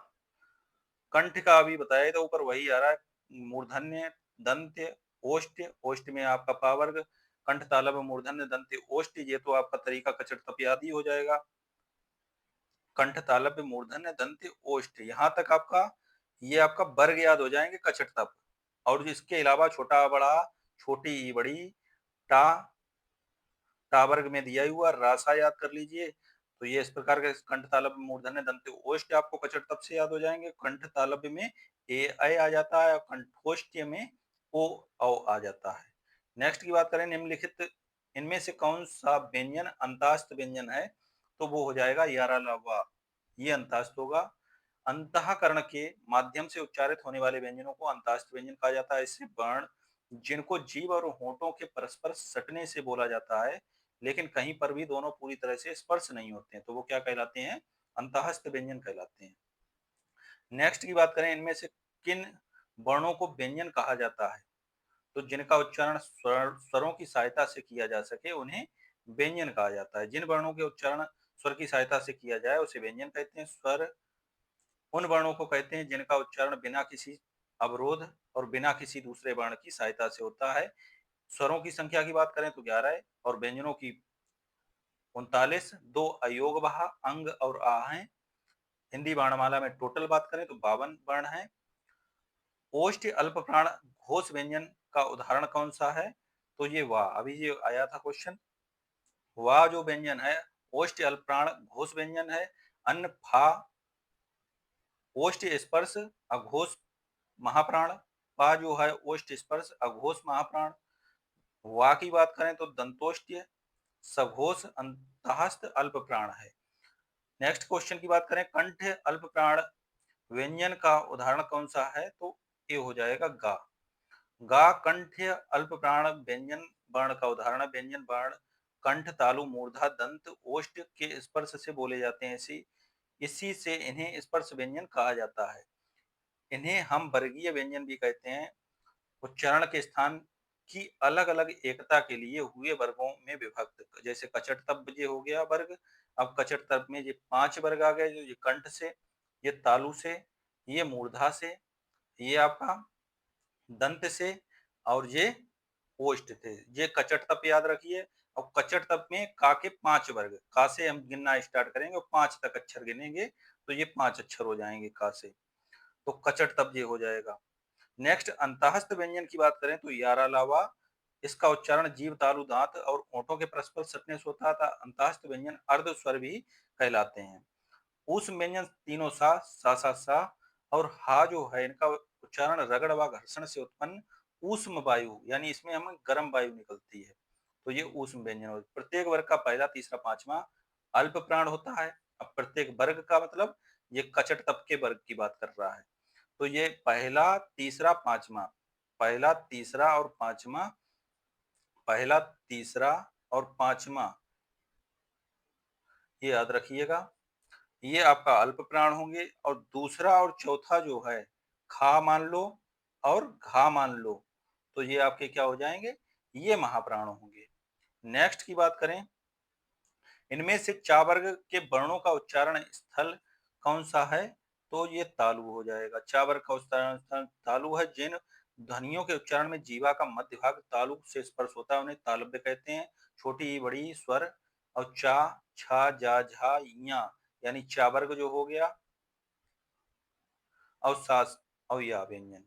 कंठ का अभी बताया था ऊपर, वही आ रहा है, मूर्धन्य, दंत्य, ओष्ठ। ओष्ठ में आपका पावर्ग, कंठ, तालव्य, मूर्धन्य, दंत्य, ओष्ठ। ये तो आपका तरीका कचट तप याद ही हो जाएगा। कंठ, तालव्य, मूर्धन्य, दंत्य, ओष्ठ, यहाँ तक आपका ये आपका वर्ग याद हो जाएंगे कचट तप। और इसके अलावा छोटा, बड़ा, छोटी, बड़ी, टा, टा वर्ग में दिया हुआ, रासा याद कर लीजिए। तो ये इस प्रकार के कंठ, तालव्य, मूर्धन्य, दंत्य, ओष्ठ आपको कचट तप से याद हो जाएंगे। कंठ तालव्य में ए आ जाता है, कंठोष्ठ्य में ओ औ आ जाता है। नेक्स्ट की बात करें, निम्नलिखित इनमें से कौन सा व्यंजन अंतास्त व्यंजन है, तो वो हो जाएगा यारा, लावा, ये अंतास्त होगा। अंतःकरण के माध्यम से उच्चारित होने वाले व्यंजनों को अंतास्त व्यंजन कहा जाता है। इससे वर्ण जिनको जीभ और होंठों के परस्पर सटने से बोला जाता है लेकिन कहीं पर भी दोनों पूरी तरह से स्पर्श नहीं होते हैं, तो वो क्या कहलाते हैं, अंतःस्थ व्यंजन कहलाते हैं। नेक्स्ट की बात करें, इनमें से किन वर्णों को व्यंजन कहा जाता है, तो जिनका उच्चारण स्वरों की सहायता से किया जा सके उन्हें व्यंजन कहा जाता है। जिन वर्णों के उच्चारण स्वर की सहायता से किया जाए उसे व्यंजन कहते हैं। स्वर उन वर्णों को कहते हैं जिनका उच्चारण बिना किसी अवरोध और बिना किसी दूसरे वर्ण की सहायता से होता है। स्वरों की संख्या की बात करें तो 11 है और व्यंजनों की 39, 2 अयोगवाह अंग और आ हैं। हिंदी वर्णमाला में टोटल बात करें तो 52 वर्ण हैं। ओष्ठ अल्प प्राण घोष व्यंजन का उदाहरण कौन सा है? तो ये वाह, अभी ये आया था क्वेश्चन। वाह जो व्यंजन है ओष्ठ अल्प प्राण घोष व्यंजन है। अन्न फा ओष्ठ स्पर्श अघोष महाप्राण। पा जो है ओष्ठ स्पर्श अघोष महाप्राण। वा की बात करें तो दंतोष्ट्य सघोष अंतहस्थ अल्प प्राण है। नेक्स्ट क्वेश्चन की बात करें कंठ अल्प प्राण व्यंजन का उदाहरण कौन सा है? तो ये हो जाएगा गा। गा कंठ अल्प प्राण व्यंजन वर्ण का उदाहरण है। व्यंजन वर्ण कंठ तालु मूर्धा दंत ओष्ठ के स्पर्श से बोले जाते हैं। इसी से इन्हें स्पर्श व्यंजन कहा जाता है। इन्हें हम वर्गीय व्यंजन भी कहते हैं। उच्चारण के स्थान की अलग अलग एकता के लिए हुए वर्गों में विभक्त। जैसे कचट तब ये हो गया वर्ग। अब कचट तब में ये 5 वर्ग आ गए। जो ये कंठ से, ये तालु से, ये मूर्धा से, ये आपका दंत से और ये ओष्ठ थे। ये कचट तप याद रखिए। और कचट तप में का के 5 वर्ग। का से हम गिनना स्टार्ट करेंगे और 5 तक अक्षर गिनेंगे तो ये 5 अक्षर हो जाएंगे का से। तो कचट तप ये हो जाएगा। नेक्स्ट अंतःस्थ व्यंजन की बात करें तो यारा लावा। इसका उच्चारण जीभ तालु दांत और ओंठों के परस्पर सटने से होता था। अंतःस्थ व्यंजन अर्ध स्वर भी कहलाते हैं। उस व्यंजन तीनों सा और हा जो है इनका उच्चारण रगड़ व घर्षण से उत्पन्न ऊष्म वायु यानी इसमें हमें गर्म वायु निकलती है तो ये ऊष्म व्यंजन होता है। प्रत्येक वर्ग का पहला तीसरा पांचवा अल्प प्राण होता है। अब प्रत्येक वर्ग का मतलब ये कचट तप के वर्ग की बात कर रहा है। तो ये पहला तीसरा पांचवा, पहला तीसरा और पांचवा, पहला तीसरा और पांचवा ये याद रखिएगा। ये आपका अल्प प्राण होंगे और दूसरा और चौथा जो है खा मान लो और घा मान लो तो ये आपके क्या हो जाएंगे? ये महाप्राण होंगे। नेक्स्ट की बात करें इनमें से चा वर्ग के वर्णों का उच्चारण स्थल कौन सा है? तो ये तालु हो जाएगा। चा वर्ग का उच्चारण स्थल तालु है। जिन ध्वनियों के उच्चारण में जीवा का मध्य भाग तालु से स्पर्श होता है उन्हें तालव्य कहते हैं। छोटी बड़ी स्वर और चा छा जा झा या यानी चा वर्ग जो हो गया और सास और या व्यंजन।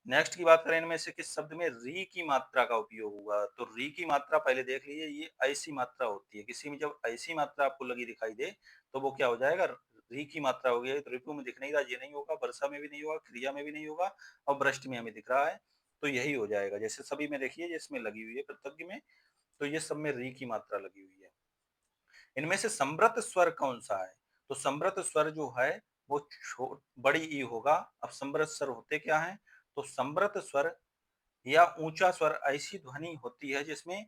नेक्स्ट की बात करें इनमें से किस शब्द में री की मात्रा का उपयोग हुआ? तो री की मात्रा पहले देख लीजिए। ये ऐसी मात्रा होती है। किसी में जब ऐसी मात्रा आपको लगी दिखाई दे तो वो क्या हो जाएगा? री की मात्रा हो गई। तो ऋतु में दिख नहीं रहा, ये नहीं होगा। वर्षा में भी नहीं होगा, क्रिया में भी नहीं होगा और वृष्टि में हमें दिख रहा है तो यही हो जाएगा। जैसे सभी में देखिए जिसमें लगी हुई है प्रत्येक में तो ये सब में री की मात्रा लगी हुई है। इनमें से समृत स्वर कौन सा है? तो समृत स्वर जो है वो बड़ी ई होगा। अब समृत स्वर होते क्या है? तो समृत स्वर या ऊंचा स्वर ऐसी ध्वनि होती है जिसमें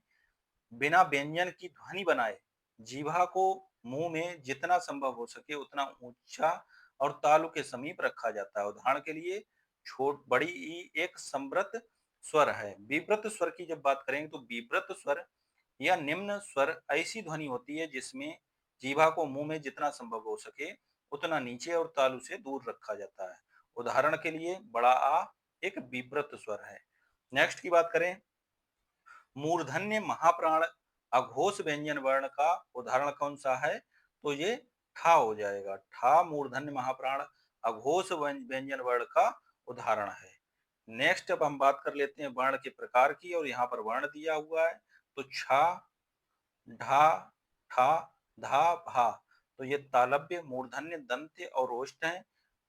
बिना व्यंजन की ध्वनि बनाए जीवा को मुंह में जितना संभव हो सके उतना ऊंचा और तालु के समीप रखा जाता है। उदाहरण के लिए छोट बड़ी ई एक समृत स्वर है। विव्रत स्वर की जब बात करेंगे तो विव्रत स्वर या निम्न स्वर ऐसी ध्वनि होती है जिसमें जीवा को मुंह में जितना संभव हो सके उतना नीचे और तालु से दूर रखा जाता है। उदाहरण के लिए बड़ा आ एक विव्रत स्वर है। नेक्स्ट की बात करें मूर्धन्य महाप्राण अघोष व्यंजन वर्ण का उदाहरण कौन सा है? तो ये ठा हो जाएगा। ठा मूर्धन्य महाप्राण अघोष व्यंजन वर्ण का उदाहरण है। नेक्स्ट अब हम बात कर लेते हैं वर्ण के प्रकार की और यहाँ पर वर्ण दिया हुआ है। तो छा ढा ठा धा भा तो ये तालव्य मूर्धन्य दंत्य और ओष्ठ है।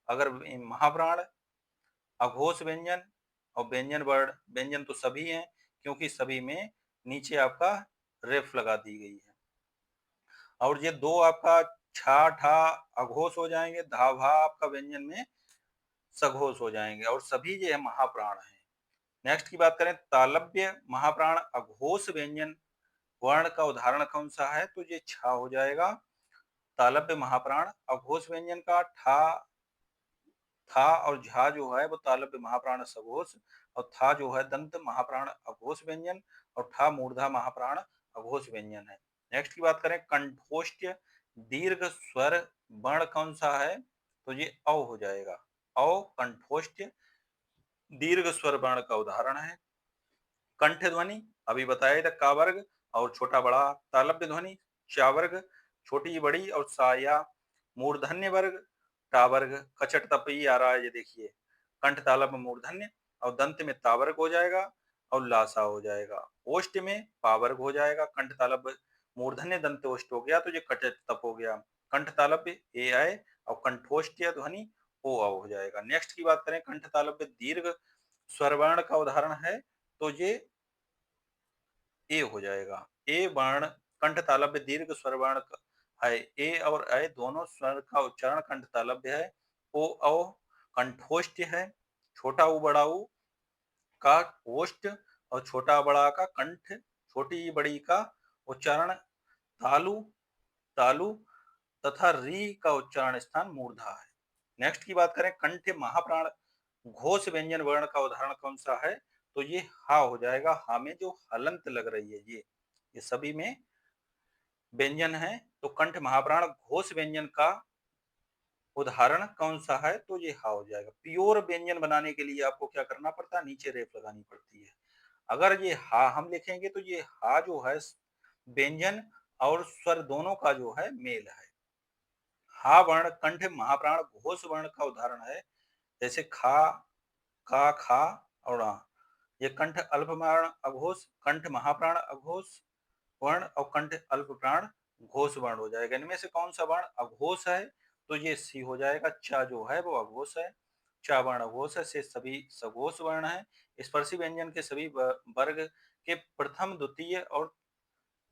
अगर महाप्राण अघोष व्यंजन और व्यंजन वर्ण व्यंजन तो सभी हैं क्योंकि सभी में नीचे आपका रेफ लगा दी गई है। और ये दो आपका छा ठा अघोष हो जाएंगे। धा भा आपका व्यंजन में सघोष हो जाएंगे और सभी ये महाप्राण हैं। नेक्स्ट की बात करें तालव्य महाप्राण अघोष व्यंजन वर्ण का उदाहरण कौन सा है? तो ये छा हो जाएगा। तालव्य महाप्राण अघोष व्यंजन का ठा था और झा जो है वो तालव्य महाप्राण सघोष और था जो है दंत महाप्राण अघोष व्यंजन और ठा मूर्धा महाप्राण अघोष व्यंजन है। नेक्स्ट की बात करें कंठोष्ठ्य दीर्घ स्वर वर्ण कौन सा है, तो ये औ हो जाएगा। औ कंठोष्ठ्य दीर्घ स्वर वर्ण का उदाहरण है। कंठ ध्वनि अभी बताया था का वर्ग और छोटा बड़ा। तालव्य ध्वनि चा वर्ग छोटी बड़ी और सा या। मूर्धन्य वर्ग टा वर्ग खचट तपई आ रहा है, ये देखिए कंठ तालव्य मूर्धन्य और दंत में ता वर्ग हो जाएगा और लासा हो जाएगा। ओष्ठ में पा वर्ग हो जाएगा। कंठ तालव्य मूर्धन्य दंत ओष्ठ हो गया तो ये कचट तप हो गया। कंठ तालव्य ए आए और कंठोष्ठीय ध्वनि ओ अ हो जाएगा। नेक्स्ट की बात करें कंठ तालव्य दीर्घ स्वरवर्ण का उदाहरण है तो ये ए हो जाएगा। ए वर्ण कंठ तालव्य दीर्घ स्वर वर्ण है। ए और ऐ दोनों स्वर का उच्चारण कंठ तालव्य है। ओ औ कंठोष्ठ है। छोटा ऊ बड़ा ऊ का ओष्ठ और छोटा बड़ा का कंठ, छोटी बड़ी का उच्चारण तालु तालु तथा री का उच्चारण स्थान मूर्धा है। नेक्स्ट की बात करें कंठ महाप्राण घोष व्यंजन वर्ण का उदाहरण कौन सा है, तो ये हा हो जाएगा। हा में जो हलंत लग रही है ये सभी में व्यंजन है। तो कंठ महाप्राण घोष व्यंजन का उदाहरण कौन सा है, तो ये हा हो जाएगा। प्योर व्यंजन बनाने के लिए आपको क्या करना पड़ता है, नीचे रेफ लगानी पड़ती है। अगर ये हा हम लिखेंगे तो ये हा जो है व्यंजन और स्वर दोनों का जो है मेल है। हा वर्ण कंठ महाप्राण घोष वर्ण का उदाहरण है। जैसे खा का खा और आ। ये कंठ अल्पप्राण अघोष कंठ महाप्राण अघोष वर्ण और कंठ अल्पप्राण घोष वर्ण हो जाएगा। इनमें से कौन सा वर्ण अघोष है, तो ये सी हो जाएगा। चा जो है वो अघोष है। चा वर्ण अघोष है, से सभी सघोष वर्ण है। स्पर्शी व्यंजन के सभी वर्ग के प्रथम द्वितीय और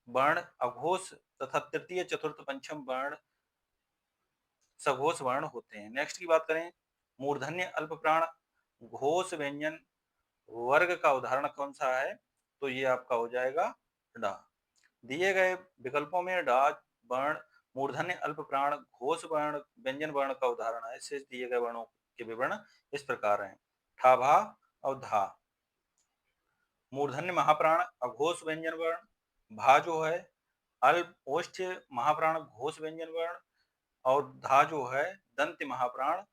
वर्ण अघोष तथा तृतीय चतुर्थ पंचम वर्ण सघोष वर्ण होते हैं। नेक्स्ट की बात करें मूर्धन्य अल्पप्राण घोष व्यंजन वर्ग का उदाहरण कौन सा है, तो ये आपका हो जाएगा डा। दिए गए विकल्पों में डा वर्ण मूर्धन्य अल्पप्राण घोष वर्ण व्यंजन वर्ण का उदाहरण है। शेष दिए गए वर्णों के विवरण इस प्रकार हैं। ठा भा और धा मूर्धन्य महाप्राण अघोष व्यंजन वर्ण। भा जो है अल्प ओष्ठ महाप्राण घोष व्यंजन वर्ण और धा जो है दंत महाप्राण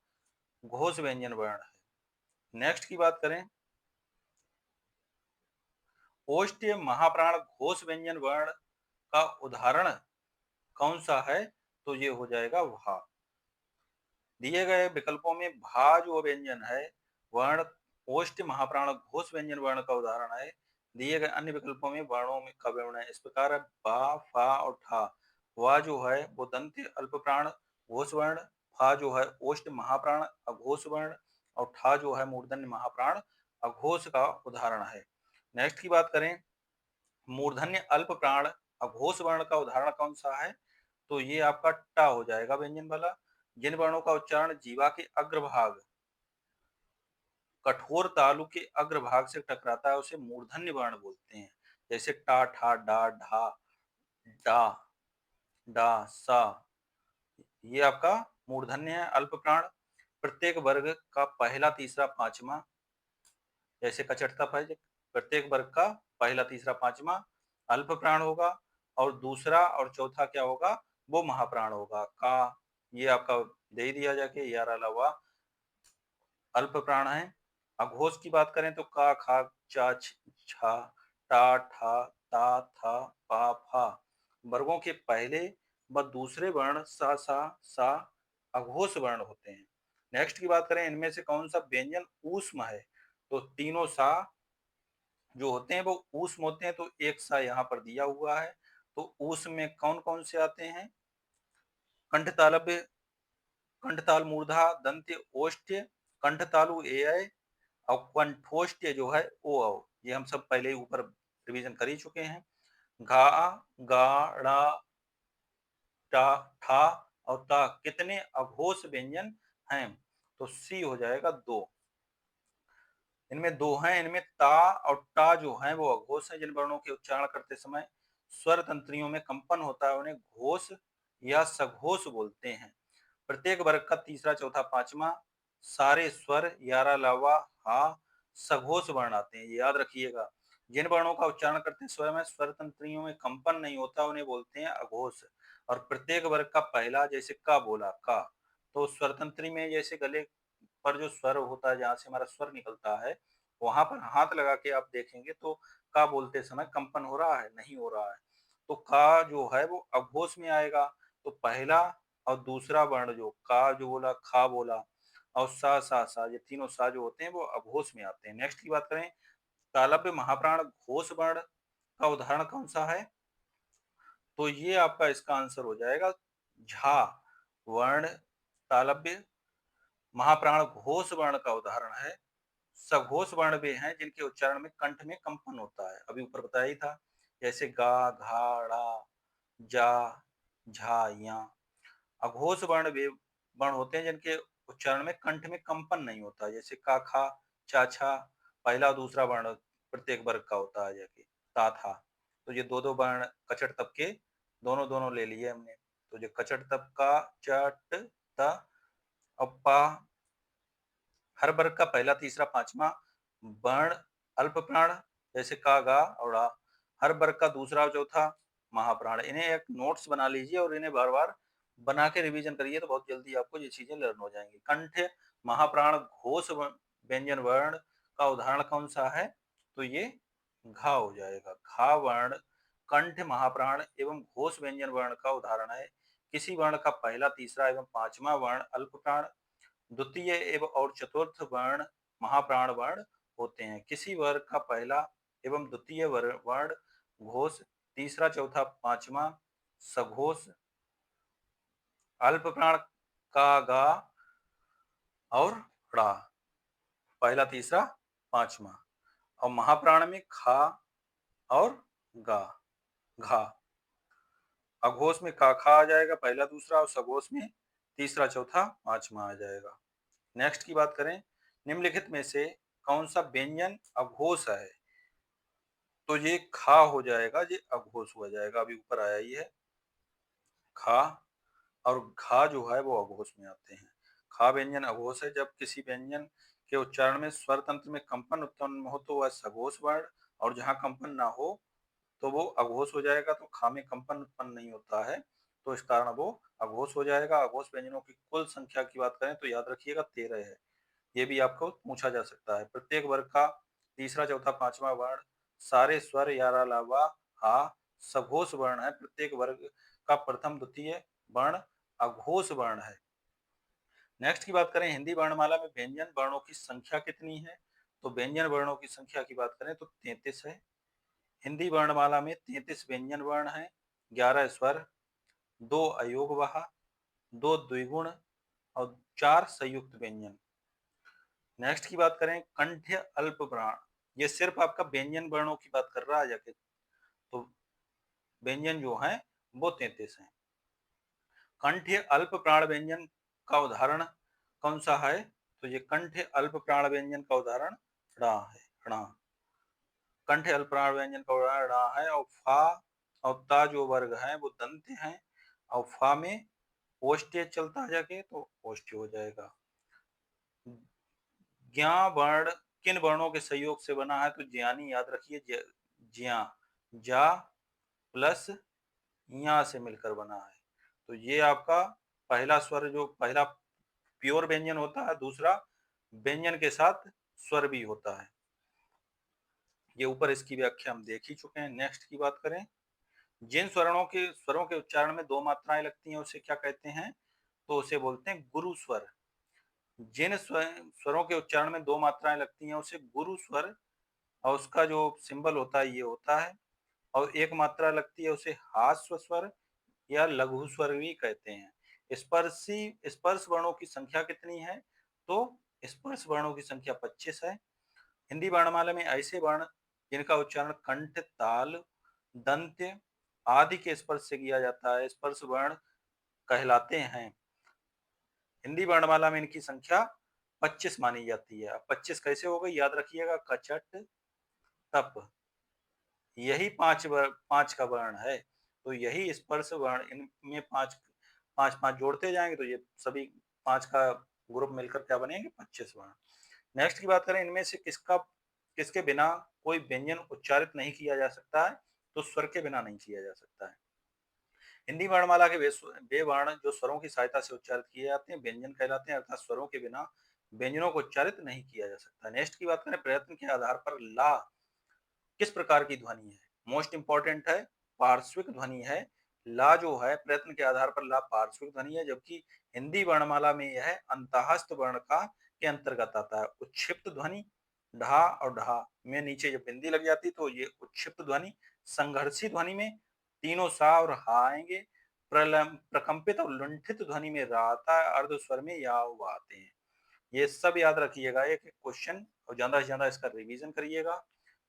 घोष व्यंजन वर्ण है। नेक्स्ट की बात करें ओष्ठ महाप्राण घोष व्यंजन वर्ण का उदाहरण कौन सा है, तो ये हो जाएगा भा। दिए गए विकल्पों में भा जो व्यंजन है वर्ण ओष्ठ महाप्राण घोष व्यंजन वर्ण का उदाहरण है। दिए गए अन्य विकल्पों में वर्णों में का विवरण है इस प्रकार है। बा फा और ठा। वा जो है वो दंत अल्पप्राण घोष वर्ण। फा जो है ओष्ठ महाप्राण अघोष वर्ण और ठा जो है मूर्धन्य महाप्राण अघोष का उदाहरण है। नेक्स्ट की बात करें मूर्धन्य अल्प प्राण अघोष वर्ण का उदाहरण कौन सा है, तो ये आपका टा हो जाएगा व्यंजन वाला। जिन वर्णों का उच्चारण जीवा के अग्रभाग कठोर तालु के अग्रभाग से टकराता है उसे मूर्धन्य वर्ण बोलते हैं। जैसे टा ठा डा ढा डा डा सा, ये आपका मूर्धन्य है। अल्प प्राण प्रत्येक वर्ग का पहला तीसरा पांचवा, जैसे कचटता है प्रत्येक वर्ग का पहला तीसरा पांचवा अल्प प्राण होगा और दूसरा और चौथा क्या होगा, वो महाप्राण होगा। का ये आपका दे दिया जाके यार अलावा अल्प प्राण है। अघोष की बात करें तो का खा चा छा टा ठा ता था पा फा वर्गों के पहले व दूसरे वर्ण सा सा सा अघोष वर्ण होते हैं। नेक्स्ट की बात करें इनमें से कौन सा व्यंजन ऊष्म है, तो तीनों सा जो होते हैं वो ऊष्म होते हैं। तो एक सा यहाँ पर दिया हुआ है। तो ऊष्म में कौन कौन से आते हैं, कंठ तालव्य कंठताल मूर्धा दंत्य ओष्ठ्य कंठतालु ए और कंठोष्ठ्य जो है ओ औ। ये हम सब पहले ही ऊपर रिवीजन कर ही चुके हैं। घा गा ड़ा टा ठा और ता कितने अघोष व्यंजन हैं, तो सी हो जाएगा दो। इनमें दो हैं। इनमें ता और टा जो है वो अघोष है। जिन वर्णों के उच्चारण करते समय स्वर तंत्रियों में कंपन होता है उन्हें घोष या सघोष बोलते हैं। प्रत्येक वर्ग का तीसरा चौथा पांचवा सारे स्वर यारा लावा हा सघोष वर्ण आते हैं, ये याद रखिएगा। जिन वर्णों का उच्चारण करते समय में स्वर तंत्रियों में कंपन नहीं होता उन्हें बोलते हैं अघोष। और प्रत्येक वर्ग का पहला, जैसे का बोला का, तो स्वर तंत्री में जैसे गले पर जो स्वर होता है, जहाँ से हमारा स्वर निकलता है, वहां पर हाथ लगा के आप देखेंगे तो का बोलते समय कंपन हो रहा है? नहीं हो रहा है। तो का जो है वो अघोष में आएगा। तो पहला और दूसरा वर्ण जो का जो बोला, खा बोला, और सा ये तीनों सा जो होते हैं वो अघोष में आते हैं। नेक्स्ट की बात करें, तालव्य महाप्राण घोष वर्ण का उदाहरण कौन सा है? तो ये आपका इसका आंसर हो जाएगा झा वर्ण। तालव्य महाप्राण घोष वर्ण का उदाहरण है। सघोष वर्ण वे हैं जिनके उच्चारण में कंठ में कंपन होता है, अभी ऊपर बताया ही था, जैसे गा, घा, ड़ा, जा, झा, या। अघोष वर्ण वे वर्ण होते हैं जिनके उच्चारण में कंठ में कंपन नहीं होता, जैसे का, खा, चा, छा, पहला और दूसरा वर्ण प्रत्येक वर्ग का होता है, जैसे ता, था। तो ये दो दो वर्ण कचट तब के दोनों दोनों ले लिए हमने। तो जो कचट तब का चट त और पा, हर वर्ग का पहला, तीसरा, पांचवा वर्ण अल्प प्राण, जैसे का, गा और ड़ा। हर वर्ग का दूसरा और चौथा महाप्राण। इन्हें एक नोट्स बना लीजिए और इन्हें बार बार बना के रिवीजन करिए, तो बहुत जल्दी आपको ये चीजें लर्न हो जाएंगी। कंठ महाप्राण घोष व्यंजन वर्ण का उदाहरण कौन सा है? तो ये घा हो जाएगा। घा वर्ण कंठ महाप्राण एवं घोष व्यंजन वर्ण का उदाहरण है। किसी वर्ण का पहला, तीसरा एवं पांचवा वर्ण अल्प प्राण, द्वितीय एवं और चतुर्थ वर्ण महाप्राण वर्ण होते हैं। किसी वर्ग का पहला एवं द्वितीय वर्ण घोष, तीसरा, चौथा, पांचवा सघोष, अल्प प्राण का, गा और ड़ा, पहला, तीसरा, पांचवा। और महाप्राण में खा और गा, घा। अघोष में का, खा आ जाएगा पहला, दूसरा, और सघोष में तीसरा, चौथा, पांचवा आ जाएगा। नेक्स्ट की बात करें, निम्नलिखित में से कौन सा व्यंजन अघोष है? तो ये खा हो जाएगा, ये अघोष हो जाएगा, अभी ऊपर आया ही है। खा और घा जो है वो अघोष में आते हैं। खा व्यंजन अघोष है जब किसी व्यंजन के उच्चारण में स्वर तंत्र में कंपन उत्पन्न हो तो वह सघोष वर्ण, और जहां कंपन ना हो तो वो अघोष हो जाएगा। तो खा में कंपन उत्पन्न नहीं होता है, तो इस कारण वो अघोष हो जाएगा। अघोष व्यंजनों की कुल संख्या की बात करें तो याद रखिएगा 13 है। ये भी आपको पूछा जा सकता है। प्रत्येक वर्ग का तीसरा, चौथा, पांचवा वर्ण सारे स्वर या अलावा हा सघोष वर्ण है। प्रत्येक वर्ग का प्रथम, द्वितीय वर्ण अघोष वर्ण है। नेक्स्ट की बात करें, हिंदी वर्णमाला में व्यंजन वर्णों की संख्या कितनी है? तो व्यंजन वर्णों की संख्या की बात करें तो 33 है। हिंदी वर्णमाला में 33 व्यंजन वर्ण है, 11 स्वर, 2 अयोगवाह, 2 द्विगुण और 4 संयुक्त व्यंजन। नेक्स्ट की बात करें, कंठ्य अल्प प्राण, ये सिर्फ आपका व्यंजन वर्णों की बात कर रहा है जाके, तो व्यंजन जो है वो 33 है। कंठ्य अल्प प्राण व्यंजन का उदाहरण कौन सा है? तो ये कंठ्य अल्प प्राण व्यंजन का उदाहरण ड़ा है। ड़ा, कंठ्य अल्प प्राण व्यंजन का उदाहरण ड़ा है। और फा और ता जो वर्ग है वो दंत है, और फा में ओष्ठ्य चलता है जाके, तो ओष्ठ्य हो जाएगा। ज्ञा वर्ण किन वर्णों के सहयोग से बना है? तो ज्ञानी याद रखिए, ज्या, जा प्लस या से मिलकर बना है। तो ये आपका पहला स्वर जो पहला प्योर व्यंजन होता है, दूसरा व्यंजन के साथ स्वर भी होता है। ये ऊपर इसकी व्याख्या हम देख ही चुके हैं। नेक्स्ट की बात करें, जिन स्वरों के उच्चारण में दो मात्राएं लगती हैं उसे क्या कहते हैं? तो उसे बोलते हैं गुरु स्वर। जिन स्वरों के उच्चारण में दो मात्राएं लगती हैं उसे गुरु स्वर, और उसका जो सिंबल होता है ये होता है। और एक मात्रा लगती है उसे हास्व स्वर या लघु स्वर भी कहते हैं। स्पर्श वर्णों की संख्या कितनी है? तो स्पर्श वर्णों की संख्या 25 है। हिंदी वर्णमाला में ऐसे वर्ण जिनका उच्चारण कंठ, ताल, दंत्य आदि के स्पर्श से किया जाता है स्पर्श वर्ण कहलाते हैं। हिंदी वर्णमाला में इनकी संख्या 25 मानी जाती है। अब 25 कैसे हो गई याद रखिएगा, कचट तप, यही पांच का वर्ण है। तो यही स्पर्श वर्ण, इनमें पांच पांच पांच जोड़ते जाएंगे तो ये सभी पांच का ग्रुप मिलकर क्या बनेंगे? 25 वर्ण। नेक्स्ट की बात करें, इनमें से किसके बिना कोई व्यंजन उच्चारित नहीं किया जा सकता है, तो स्वर के बिना नहीं किया जा सकता है। हिंदी वर्णमाला के वे वर्ण जो स्वरों की सहायता से उच्चारित किए जाते हैं व्यंजन कहलाते हैं, अर्थात स्वरों के बिना व्यंजनों को उच्चारित नहीं किया जा सकता। नेक्स्ट की बात करें, प्रयत्न के आधार पर ला किस प्रकार की ध्वनि है? मोस्ट इंपॉर्टेंट है, पार्श्विक ध्वनि है। ला जो है प्रयत्न के आधार पर ला पार्श्विक ध्वनि है, जबकि हिंदी वर्णमाला में यह अंतःस्थ वर्ण का के अंतर्गत आता है। उच्छिप्त ध्वनि ढा और ढा में नीचे जब बिंदी लग जाती तो ये उच्छिप्त ध्वनि। संघर्षी ध्वनि में तीनों सा और हा आएंगे। प्रकंपित और लुंठित ध्वनि में रा आता है। अर्ध स्वर में या वा आते हैं। ये सब याद रखिएगा एक एक क्वेश्चन, और ज्यादा से ज्यादा इसका रिवीजन करिएगा,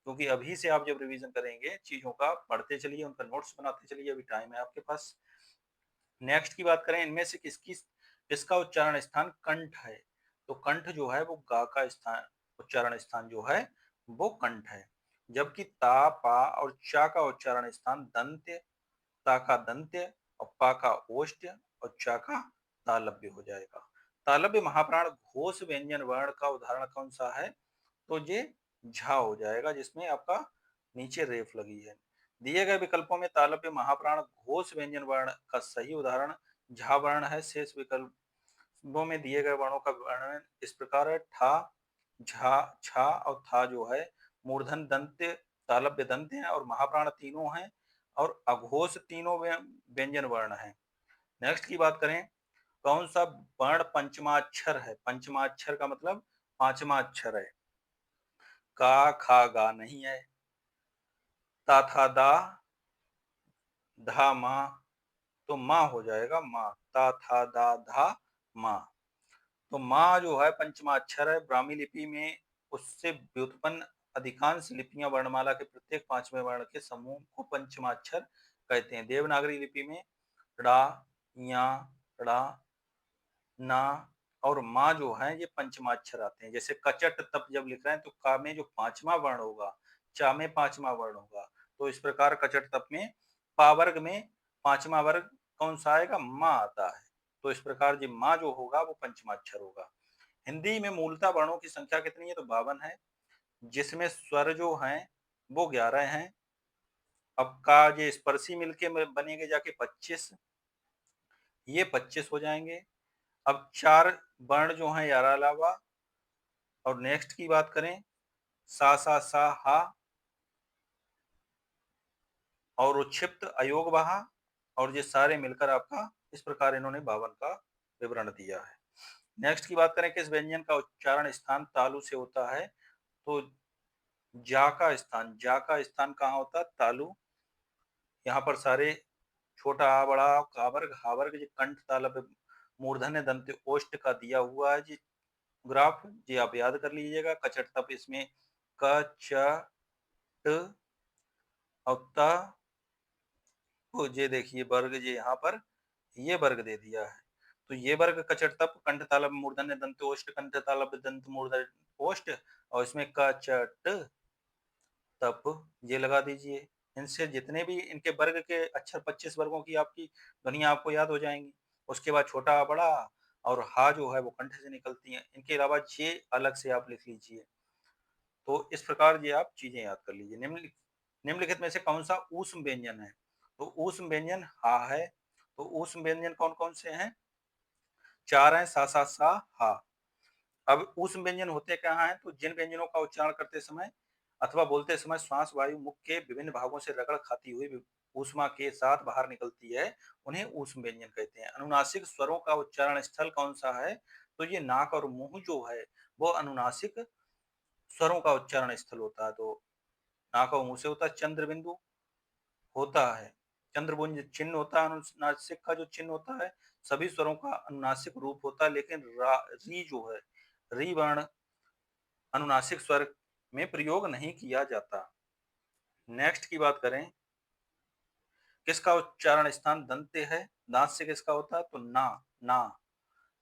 क्योंकि अभी से आप जब रिवीजन करेंगे चीजों का, पढ़ते चलिए, उनका नोट्स बनाते चलिए, अभी टाइम है आपके पास। नेक्स्ट की बात करें, इनमें से किसका उच्चारण स्थान कंठ है? तो कंठ जो है वो गा का स्थान, उच्चारण स्थान जो है वो कंठ है। जबकि ता पा और चा का उच्चारण स्थान दंत्य, ता का दंत्य और पा का ओष्ठ्य और चा का तालव्य हो जाएगा। तालव्य महाप्राण घोष व्यंजन वर्ण का उदाहरण कौन सा है? तो ये झा हो जाएगा, जिसमें आपका नीचे रेफ लगी है। दिए गए विकल्पों में तालव्य महाप्राण घोष व्यंजन वर्ण का सही उदाहरण झा वर्ण है। शेष विकल्पों में दिए गए वर्णों का वर्णन इस प्रकार है। ठा, झा, छा और था जो है मूर्धन दंत्य, तालव्य दंत्य है, और महाप्राण तीनों हैं, और अघोष तीनों व्यंजन वर्ण है। नेक्स्ट की बात करें, कौन सा वर्ण पंचमाक्षर है? पंचमाक्षर का मतलब पांचवा अक्षर है। का खा गा नहीं है। ता था दा, धा मा, तो माँ हो जाएगा माँ। ता था दा धा माँ। तो माँ जो है पंचमाक्षर है। ब्राह्मी लिपि में उससे व्युत्पन्न अधिकांश लिपियां वर्णमाला के प्रत्येक पांचवें वर्ण के समूह को पंचमाक्षर कहते हैं। देवनागरी लिपि में ड़ा, या, ड़ा, ना और माँ जो है ये पंचमाक्षर आते हैं। जैसे कचट तप जब लिख रहे हैं तो का में जो पांचवा वर्ण होगा, चा में पांचवा वर्ण होगा, तो इस प्रकार कचट तप में पा वर्ग में पांचवा वर्ग कौन सा आएगा? माँ आता है। तो इस प्रकार जो माँ जो होगा वो पंचमाक्षर होगा। हिंदी में मूलतः वर्णों की संख्या कितनी है? तो 52 है, जिसमें स्वर जो हैं वो 11 हैं। अब का ये स्पर्शी मिलके बनेंगे जाके 25, ये 25 हो जाएंगे। अब 4 वर्ण जो हैं यार अलावा, और नेक्स्ट की बात करें, सा हा और उच्छिप्त अयोग वहा, और ये सारे मिलकर आपका इस प्रकार इन्होंने 52 का विवरण दिया है। नेक्स्ट की बात करें, किस व्यंजन का उच्चारण स्थान तालु से होता है? तो जा का स्थान कहाँ होता है? तालु। यहाँ पर सारे छोटा आ बड़ा का वर्ग हा वर्ग ये कंठ तालव्य मूर्धन्य दंत्य ओष्ठ का दिया हुआ है जी ग्राफ, ये आप याद कर लीजिएगा। कचट तप इसमें क च ट और त, तो ये देखिए वर्ग ये यहाँ पर ये वर्ग दे दिया है। तो ये वर्ग कचट तप कंठ तालव्य मूर्धन्य दंत ओष्ठ कंठ तालव्य दंत मूर्धन्य ओष्ठ, और इसमें क च ट तप ये लगा दीजिए। इनसे जितने भी इनके वर्ग के अक्षर 25 वर्गों की आपकी ध्वनियां आपको याद हो जाएंगी। उसके बाद छोटा बड़ा और हा जो है वो कंठ से निकलती हैं। इनके अलावा जे अलग से आप लिख लीजिए। तो इस प्रकार ये आप चीजें याद कर लीजिए। निम्नलिखित में से कौन सा ऊष्म व्यंजन है? तो ऊष्म व्यंजन हा है। तो ऊष्म व्यंजन कौन कौन से हैं? 4 हैं, सा हा। अब ऊष्म व्यंजन होते कहाँ हैं? तो जिन व्यंजनों का उच्चारण करते समय अथवा बोलते समय श्वास वायु मुख के विभिन्न भागों से रगड़ खाती हुई ऊष्मा के साथ बाहर निकलती है, उन्हें ऊष्म व्यंजन कहते हैं। अनुनासिक स्वरों का उच्चारण स्थल कौन सा है? तो ये नाक और मुंह जो है वो अनुनासिक स्वरों का उच्चारण स्थल होता है। तो नाक और मुंह से होता है। चंद्र बिंदु होता है, चंद्रभुज चिन्ह होता है, अनुनासिक का जो चिन्ह होता है। सभी स्वरों का अनुनासिक रूप होता है, लेकिन री जो है, री वर्ण अनुनासिक स्वर में प्रयोग नहीं किया जाता। नेक्स्ट की बात करें, किसका उच्चारण स्थान दंत्य है? दांत से किसका होता है? तो ना, ना,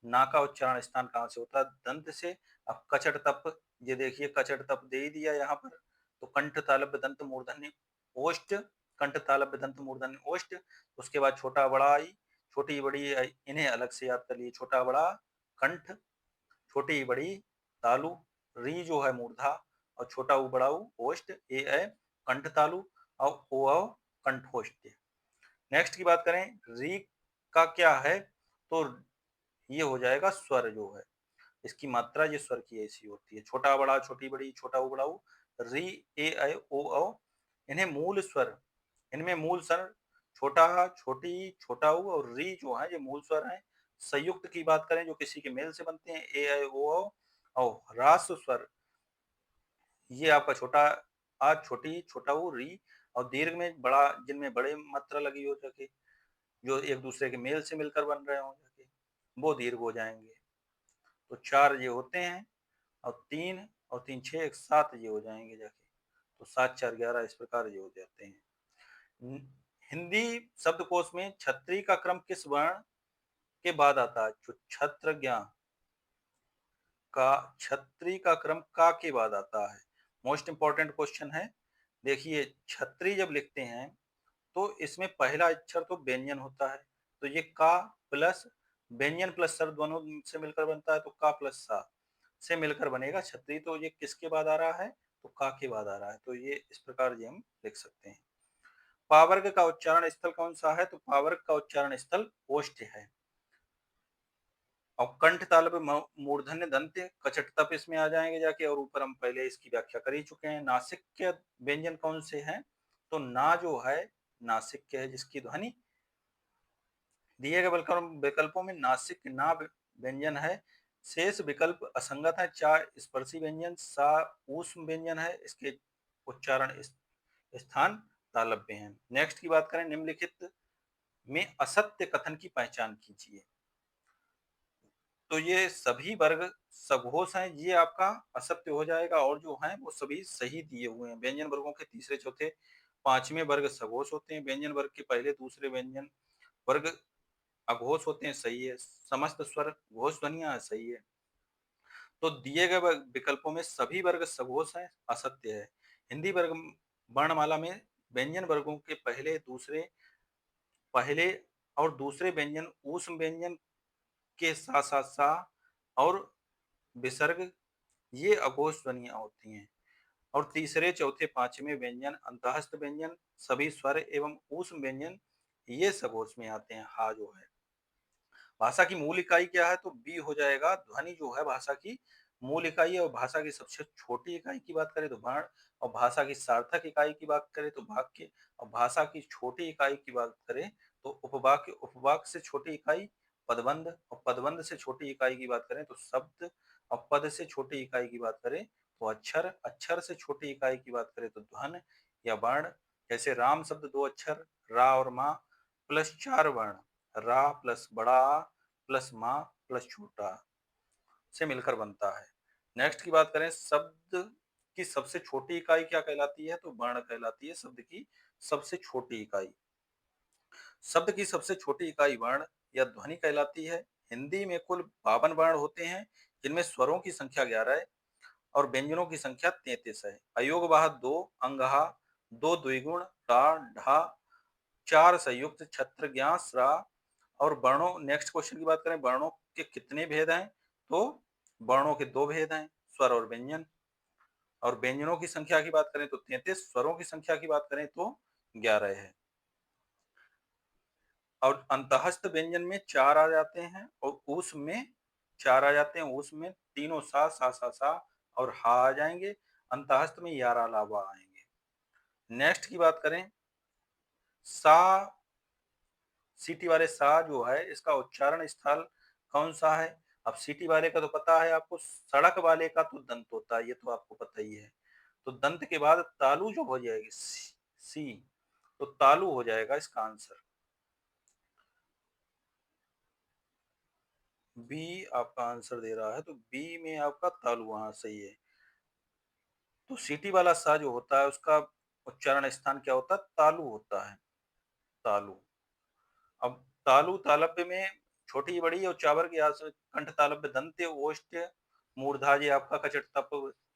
ना का उच्चारण स्थान कहाँ से होता है? दंत से। अब कचट तप ये देखिए, कचट तप दे ही दिया यहाँ पर। तो कंठ तालव्य दंत मूर्धन्य ओष्ठ, कंठ तालव्य दंत मूर्धन्य ओष्ठ। उसके बाद छोटा बड़ा आई, छोटी बड़ी आई, इन्हें अलग से याद कर लीजिए। छोटा बड़ा कंठ, छोटी बड़ी तालु, री जो है मूर्धा और छोटा ऊ बड़ा ऊ ओष्ठ, ए ऐ कंठ तालु और ओ औ कंठोष्ठ। नेक्स्ट की बात करें री का क्या है तो ये हो जाएगा स्वर जो है, इसकी मात्रा ये स्वर की ऐसी होती है, छोटा बड़ा छोटी बड़ी छोटा ऊ बड़ा ऊ, री ए ऐ ओ औ। इन्हें मूल स्वर, इनमें मूल स्वर छोटा छोटी छोटा ऊ और री जो है ये मूल स्वर हैं। संयुक्त की बात करें जो किसी के मेल से बनते हैं ए ऐ ओ औ, और ह्रास स्वर ये आपका छोटा आ छोटी छोटा ऊ री, और दीर्घ में बड़ा जिनमें बड़े मात्रा लगी हो जाके जो एक दूसरे के मेल से मिलकर बन रहे हो जाके वो दीर्घ हो जाएंगे। तो 4 ये होते हैं और 3 और 3 6 7 ये हो जाएंगे जाके, तो 7 4 11 इस प्रकार ये हो जाते हैं। हिंदी शब्दकोश में छत्री का क्रम किस वर्ण के बाद आता है? जो छत्र ज्ञा का छत्री का क्रम का के बाद आता है। मोस्ट इंपॉर्टेंट क्वेश्चन है। देखिए छत्री जब लिखते हैं तो इसमें पहला अक्षर तो व्यंजन होता है, तो ये का प्लस व्यंजन प्लस स्वर दोनों से मिलकर बनता है, तो का प्लस सा से मिलकर बनेगा छत्री। तो ये किसके बाद आ रहा है? तो का के बाद आ रहा है, तो ये इस प्रकार ये हम लिख सकते हैं। पावर्ग का उच्चारण स्थल कौन सा है? तो पावर्ग का उच्चारण स्थल ओष्ठ है। और कंठ तालव्य मूर्धन्य दंत्य कचट तप इसमें आ जाएंगे जाके, और ऊपर हम पहले इसकी व्याख्या कर ही चुके हैं। नासिक के व्यंजन कौन से हैं? तो ना जो है नासिक के है, जिसकी ध्वनि दिए गए विकल्पों में नासिक ना व्यंजन है। शेष विकल्प असंगत है। 4 स्पर्शी व्यंजन, सा ऊष्म व्यंजन है, इसके उच्चारण स्थान तालव्य हैं। नेक्स्ट की बात करें निम्नलिखित में असत्य कथन की पहचान कीजिए। तो ये सभी वर्ग सघोष हैं, ये आपका असत्य हो जाएगा, और जो हैं वो सभी सही दिए हुए हैं। व्यंजन वर्गों के तीसरे चौथे पांचवें वर्ग सघोष होते हैं। व्यंजन वर्ग के पहले दूसरे व्यंजन वर्ग अघोष होते हैं, सही है। समस्त स्वर घोष ध्वनियां सही है। तो दिए गए विकल्पों में सभी वर्ग सघोष हैं, असत्य है। हिंदी वर्ग वर्णमाला में व्यंजन वर्गों के पहले और दूसरे व्यंजन ऊष्म व्यंजन के साथ साथ सा और विसर्ग ये अघोष ध्वनियां होती हैं। और तीसरे चौथे पांचवें व्यंजन अंतःस्थ व्यंजन सभी स्वर एवं ऊष्म व्यंजन ये सघोष में आते हैं। हा जो है भाषा की मूल इकाई क्या है? तो बी हो जाएगा। ध्वनि जो है भाषा की मूल इकाई है, और भाषा की सबसे छोटी इकाई की बात करें तो वर्ण, और भाषा की सार्थक इकाई की बात करें तो वाक्य, और भाषा की छोटी इकाई की बात करें तो उपवाक्य, उपवाक्य से छोटी इकाई पदबंध, और पदबंध से छोटी इकाई की बात करें तो शब्द, और पद से छोटी इकाई की बात करें तो अक्षर, अक्षर से छोटी इकाई की बात करें तो ध्वन या वर्ण। जैसे राम शब्द 2 अक्षर रा और माँ प्लस 4 वर्ण रा प्लस बड़ा प्लस माँ प्लस छोटा से मिलकर बनता है। नेक्स्ट की बात करें शब्द की सबसे छोटी इकाई क्या कहलाती है? तो वर्ण कहलाती है शब्द की सबसे छोटी इकाई। शब्द की सबसे छोटी इकाई वर्ण या ध्वनि कहलाती है। हिंदी में कुल 52 वर्ण होते हैं, जिनमें स्वरों की संख्या 11 है और व्यंजनों की संख्या 33 है। अयोगवाह 2, अंगहा 2 द्विगुण, टा ढा 4 संयुक्त, छत्र ज्ञा स्रा। और वर्णों, नेक्स्ट क्वेश्चन की बात करें वर्णों के कितने भेद हैं? तो वर्णों के 2 भेद हैं, स्वर और व्यंजन। और व्यंजनों की संख्या की बात करें तो 33, स्वरों की संख्या की बात करें तो 11 है। और अंतःस्थ व्यंजन में 4 आ जाते हैं और ऊष्म में 4 आ जाते हैं। ऊष्म में तीनों सा सा सा सा और हा आ जाएंगे। अंतःस्थ में 11 लावा आएंगे। नेक्स्ट की बात करें सा, सीटी वाले सा जो है इसका उच्चारण स्थल कौन सा है? अब सीटी वाले का तो पता है आपको, सड़क वाले का तो दंत होता है, ये तो आपको पता ही है। तो दंत के बाद तालु जो हो जाएगी सी, तो तालु हो जाएगा इसका आंसर। बी आपका आंसर दे रहा है, तो बी में आपका तालु वहां सही है। तो सीटी वाला सा जो होता है उसका उच्चारण स्थान क्या होता है? तालु होता है, तालु। अब तालु तालव्य में छोटी बड़ी और चावर के कंठ तालव्य दंत्य ओष्ठ मूर्धा ये आपका कचट तप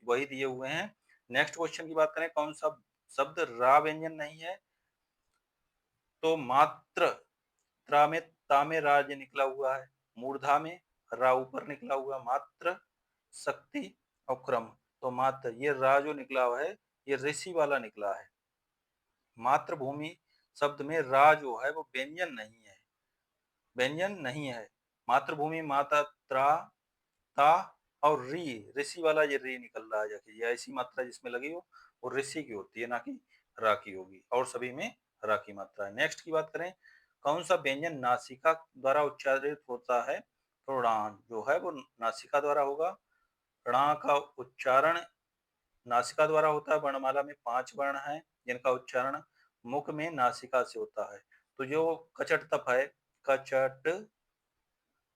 वही दिए हुए हैं। नेक्स्ट क्वेश्चन की बात करें कौन सा शब्द रा व्यंजन नहीं है? तो मात्र त्रा में ता में रा ये निकला हुआ है, मूर्धा में रा ऊपर निकला हुआ, मात्र शक्ति और क्रम। तो मात्र ये रा जो निकला हुआ है ये ऋषि वाला निकला है। मातृभूमि शब्द में रा जो है वो व्यंजन नहीं है, व्यंजन नहीं है। मातृभूमि माता त्रा ता और री, ऋषि वाला ये री निकल रहा है, जाके ये ऐसी मात्रा जिसमें लगी हो वो ऋषि की होती है, ना कि रा की होगी, और सभी में रा की मात्रा है। नेक्स्ट की बात करें, कौन सा व्यंजन नासिका द्वारा उच्चारित होता है? तो ड़ा जो है वो नासिका द्वारा होगा। ड़ा का उच्चारण नासिका द्वारा होता है। वर्णमाला में 5 वर्ण हैं जिनका उच्चारण मुख में नासिका से होता है। तो जो कचट तप है, कचट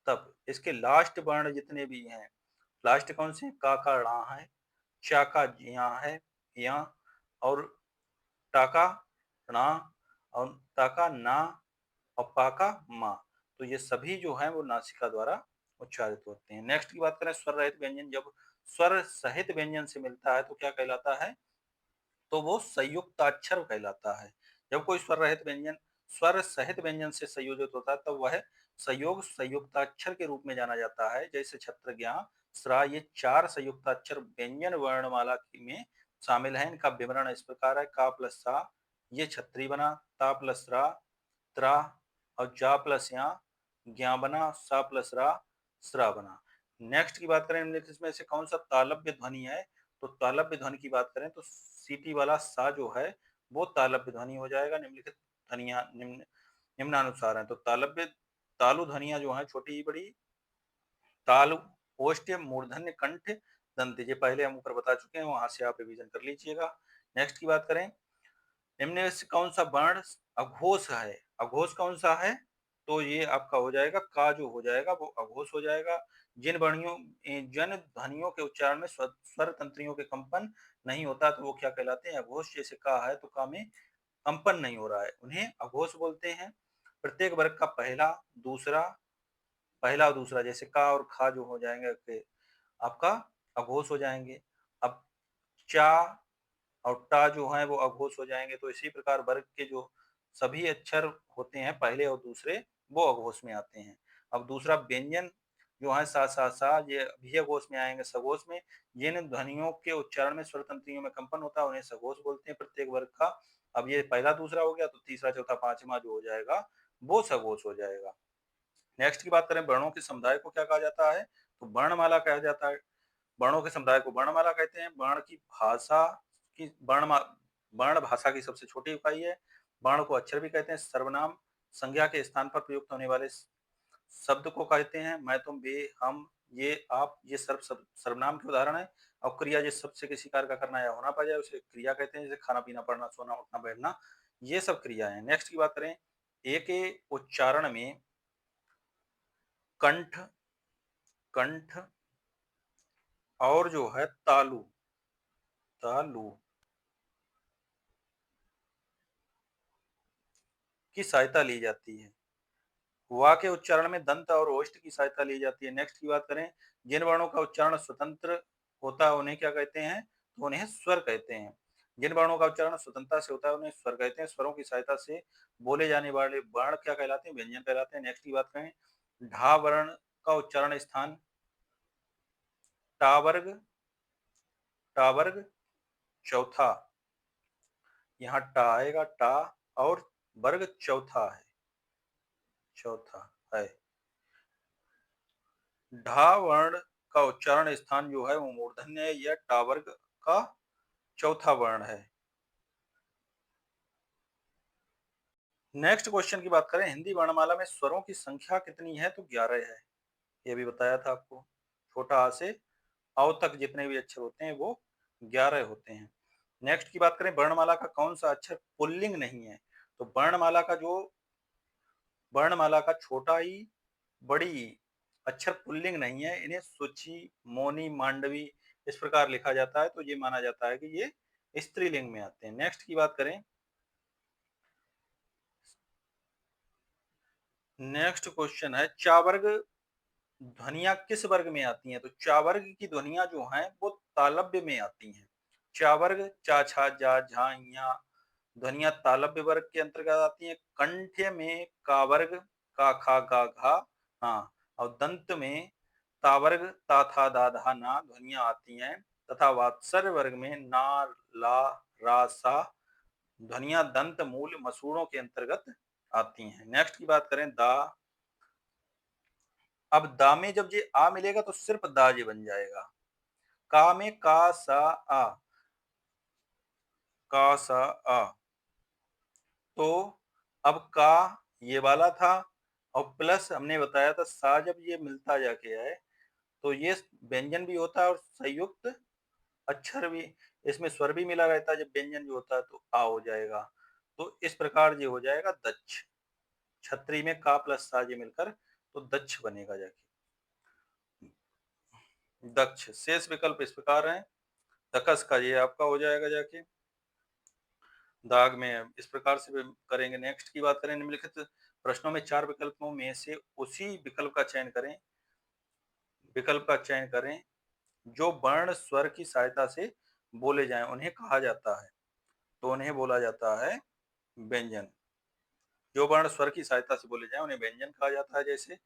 तप, इसके लास्ट वर्ण जितने भी हैं, लास्ट कौन से? का ड़ा है, चा का या है या, और टा का णा, और ता का ना, और पा का मा। तो ये सभी जो है वो नासिका द्वारा उच्चारित होते हैं। नेक्स्ट की बात करें, स्वर रहित व्यंजन जब स्वर सहित व्यंजन से मिलता है तो क्या कहलाता है? तो वो संयुक्ताक्षर कहलाता है। जब कोई स्वर रहित व्यंजन स्वर सहित व्यंजन से संयोजित होता है तब वह संयोग संयुक्ताक्षर के रूप में जाना जाता है। जैसे छत्र, ज्ञा, स्रा, ये 4 संयुक्ताक्षर व्यंजन वर्णमाला में शामिल हैं। इनका विवरण इस प्रकार है: का प्लस सा ये छत्री बना, ता प्लस रा त्रा, और जा प्लस या ज्ञा बना, सा प्लस रा स्रा बना। नेक्स्ट की बात करें, निम्नलिखित में से कौन सा तालव्य ध्वनि है? तो तालव्य ध्वनि की बात करें तो सीटी वाला सा जो है वो तालव्य ध्वनि हो जाएगा। निम्नलिखित ध्वनियां निम्नानुसार है। तो तालव्य तालु ध्वनियां जो है छोटी बड़ी, तालु, ओष्ठ्य, मूर्धन्य, कंठ, दंत, ये पहले हम ऊपर बता चुके हैं, वहां से आप रिवीजन कर लीजिएगा। नेक्स्ट की बात करें, निम्न में से कौन सा वर्ण अघोष है? अघोष कौन सा है? तो ये आपका हो जाएगा का, जो हो जाएगा वो अघोष हो जाएगा। जिन ध्वनियों जन ध्वनियों के उच्चारण में स्वर तंत्रियों के कंपन नहीं होता तो वो क्या कहलाते हैं? अघोष। जैसे का है तो का में कंपन नहीं हो रहा है, उन्हें अघोष बोलते हैं। प्रत्येक वर्ग का पहला और दूसरा, जैसे का और खा जो हो जाएंगे आपका अघोष हो जाएंगे। अब चा और टा जो है वो अघोष हो जाएंगे। तो इसी प्रकार वर्ग के जो सभी अक्षर होते हैं पहले और दूसरे, वो अघोष में आते हैं। अब दूसरा व्यंजन जो है सा ये भी अघोष में आएंगे। सघोष में जिन ध्वनियों के उच्चारण में स्वर तंत्रियों में कंपन होता है उन्हें सघोष बोलते हैं, प्रत्येक वर्ग का। अब ये पहला दूसरा हो गया, तो तीसरा चौथा पांचवा जो हो जाएगा वो सघोष हो जाएगा। नेक्स्ट की बात करें, वर्णों के समुदाय को क्या कहा जाता है? तो वर्णमाला कहा जाता है। वर्णों के समुदाय को वर्णमाला कहते हैं। वर्ण भाषा की सबसे छोटी इकाई है। वर्ण को अक्षर भी कहते हैं। सर्वनाम संज्ञा के स्थान पर प्रयुक्त होने वाले शब्द को कहते हैं। मैं, तुम, वे, हम, ये, आप, ये सर्वनाम के उदाहरण है। और क्रिया जिस शब्द से किसी कार्य का करना या होना पड़ जाए उसे क्रिया कहते हैं। जैसे खाना पीना, पढ़ना, सोना, उठना, बैठना, ये सब क्रिया है। नेक्स्ट की बात करें, ए के उच्चारण में कंठ, कंठ और जो है तालु, तालु की सहायता ली जाती है। वा के उच्चारण में दंत और ओष्ठ की सहायता ली जाती है। नेक्स्ट की बात करें, जिन वर्णों का उच्चारण स्वतंत्र होता है उन्हें क्या कहते हैं? तो उन्हें स्वर कहते हैं। जिन वर्णों का उच्चारण स्वतंत्रता से होता है उन्हें स्वर कहते हैं। स्वरों की सहायता से बोले जाने वाले वर्ण क्या कहलाते हैं? व्यंजन कहलाते हैं। नेक्स्ट की बात करें, ढा वर्ण का उच्चारण स्थान टावर्ग, टावर्ग चौथा, यहाँ टा आएगा, टा, और वर्ग चौथा है, चौथा है। ढा वर्ण का उच्चारण स्थान जो है वो मूर्धन्य है। यह टा वर्ग का चौथा वर्ण है। नेक्स्ट क्वेश्चन की बात करें, हिंदी वर्णमाला में स्वरों की संख्या कितनी है? तो 11 है। ये भी बताया था आपको। छोटा आ से अ तक जितने भी अक्षर होते हैं वो 11 होते हैं। नेक्स्ट की बात करें, वर्णमाला का कौन सा अक्षर पुल्लिंग नहीं है? तो वर्णमाला का छोटा ई बड़ी अक्षर पुल्लिंग नहीं है। इन्हें सूची, मोनी, मांडवी इस प्रकार लिखा जाता है, तो ये माना जाता है कि ये स्त्रीलिंग में आते हैं। नेक्स्ट की बात करें, नेक्स्ट क्वेश्चन है, चावर्ग ध्वनियां किस वर्ग में आती हैं? तो चावर्ग की ध्वनियां जो हैं वो तालव्य में आती हैं। चावर्ग चा, छा, जा, झा, या ध्वनियां तालव्य वर्ग के अंतर्गत आती हैं। कंठ में कावर्ग का, खा, गा, घा, हाँ, और दंत में तावर्ग ता था दा धा ना ध्वनियां आती हैं तथा वात्सर्य वर्ग में ना ला रा सा ध्वनियां दंत मूल मसूड़ों के अंतर्गत आती हैं। नेक्स्ट की बात करें दा। अब दा में जब ये आ मिलेगा तो सिर्फ दा ये बन जाएगा। का में का सा आ, का सा आ, तो अब का ये वाला था और प्लस हमने बताया था सा जब ये मिलता जाके है तो ये व्यंजन भी होता है और संयुक्त अक्षर भी, इसमें स्वर भी मिला रहता है। जब व्यंजन जो होता है तो आ हो जाएगा। तो इस प्रकार ये हो जाएगा दक्ष। छतरी में का प्लस सा ये मिलकर तो दक्ष बनेगा जाके दक्ष। शेष विकल्प इस प्रकार हैं। दकस का ये आपका हो जाएगा जाके। दाग में इस प्रकार से करेंगे। नेक्स्ट की बात करें निम्नलिखित प्रश्नों में 4 विकल्पों में से उसी विकल्प का चयन करें जो वर्ण स्वर की सहायता से बोले जाएं, उन्हें कहा जाता है। तो उन्हें बोला जाता है व्यंजन। जो वर्ण स्वर की सहायता से बोले जाएं उन्हें व्यंजन कहा जाता है। जैसे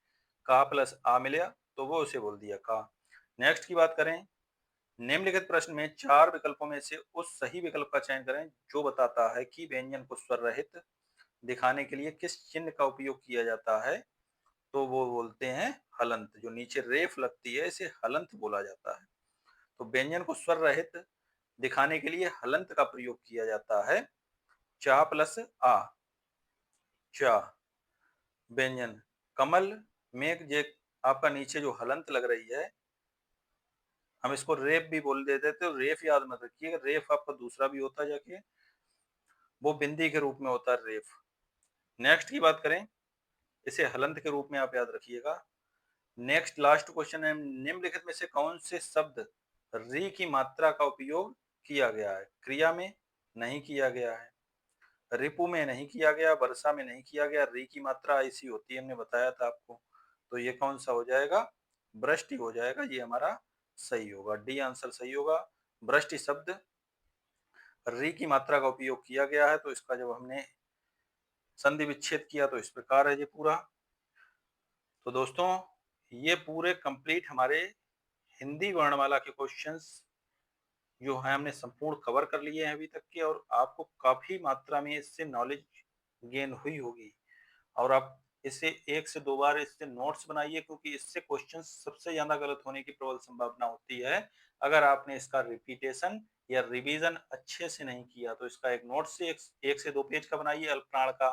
का प्लस आ मिला तो वो उसे बोल दिया का। नेक्स्ट की बात करें निम्नलिखित प्रश्न में 4 विकल्पों में से उस सही विकल्प का चयन करें जो बताता है कि व्यंजन को स्वर रहित दिखाने के लिए किस चिन्ह का उपयोग किया जाता है। तो वो बोलते हैं हलंत। जो नीचे रेफ लगती है इसे हलंत बोला जाता है। तो व्यंजन को स्वर रहित दिखाने के लिए हलंत का प्रयोग किया जाता है। चा प्लस आ, चा व्यंजन। कमल में जे आपका नीचे जो हलंत लग रही है हम इसको रेफ भी बोल देते थे। तो रेफ याद मत रखिएगा, रेफ आपका दूसरा भी होता है जाके, वो बिंदी के रूप में होता है रेफ। नेक्स्ट की बात करें इसे हलंत के रूप में आप याद रखिएगा। नेक्स्ट लास्ट क्वेश्चन है निम्नलिखित में से कौन से शब्द री की मात्रा का उपयोग किया गया है। क्रिया में नहीं किया गया है, रिपु में नहीं किया गया, वर्षा में नहीं किया गया। री की मात्रा ऐसी होती है, हमने बताया था आपको। तो ये कौन सा हो जाएगा, वृष्टि हो जाएगा। ये हमारा सही होगा, डी आंसर सही होगा। वृष्टि शब्द री की मात्रा का उपयोग किया गया है। तो इसका जब हमने संधि विच्छेद किया तो इस प्रकार है ये पूरा। तो दोस्तों ये पूरे कंप्लीट हमारे हिंदी वर्णमाला के क्वेश्चंस जो है हमने संपूर्ण कवर कर लिए हैं अभी तक के, और आपको काफी मात्रा में इससे नॉलेज गेन हुई होगी। और आप इसे 1 से 2 बार इससे नोट्स बनाइए क्योंकि इससे क्वेश्चन सबसे ज्यादा गलत होने की प्रबल संभावना होती है अगर आपने इसका रिपीटेशन या रिवीजन अच्छे से नहीं किया। तो इसका एक नोट से 1 से 2 पेज का बनाइए। अल्पप्राण का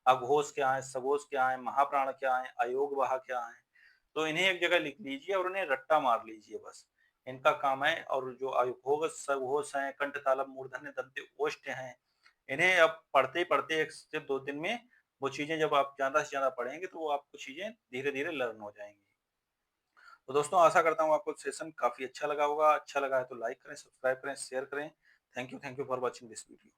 अघोष क्या है, सघोष क्या है, महाप्राण क्या है, अयोग वहा क्या है। तो इन्हें एक जगह लिख लीजिए और उन्हें रट्टा मार लीजिए, बस इनका काम है। और जो अघोष सघोष है, कंठ तालम मूर्धन्य दंते ओष्ठ हैं, इन्हें अब पढ़ते ही पढ़ते 1 से 2 दिन में वो चीजें जब आप ज्यादा से ज्यादा पढ़ेंगे तो वो आपको चीजें धीरे धीरे लर्न हो जाएंगी। तो दोस्तों आशा करता हूँ आपको सेशन काफी अच्छा लगा होगा। अच्छा लगा है तो लाइक करें, सब्सक्राइब करें, शेयर करें। Thank you for watching this video.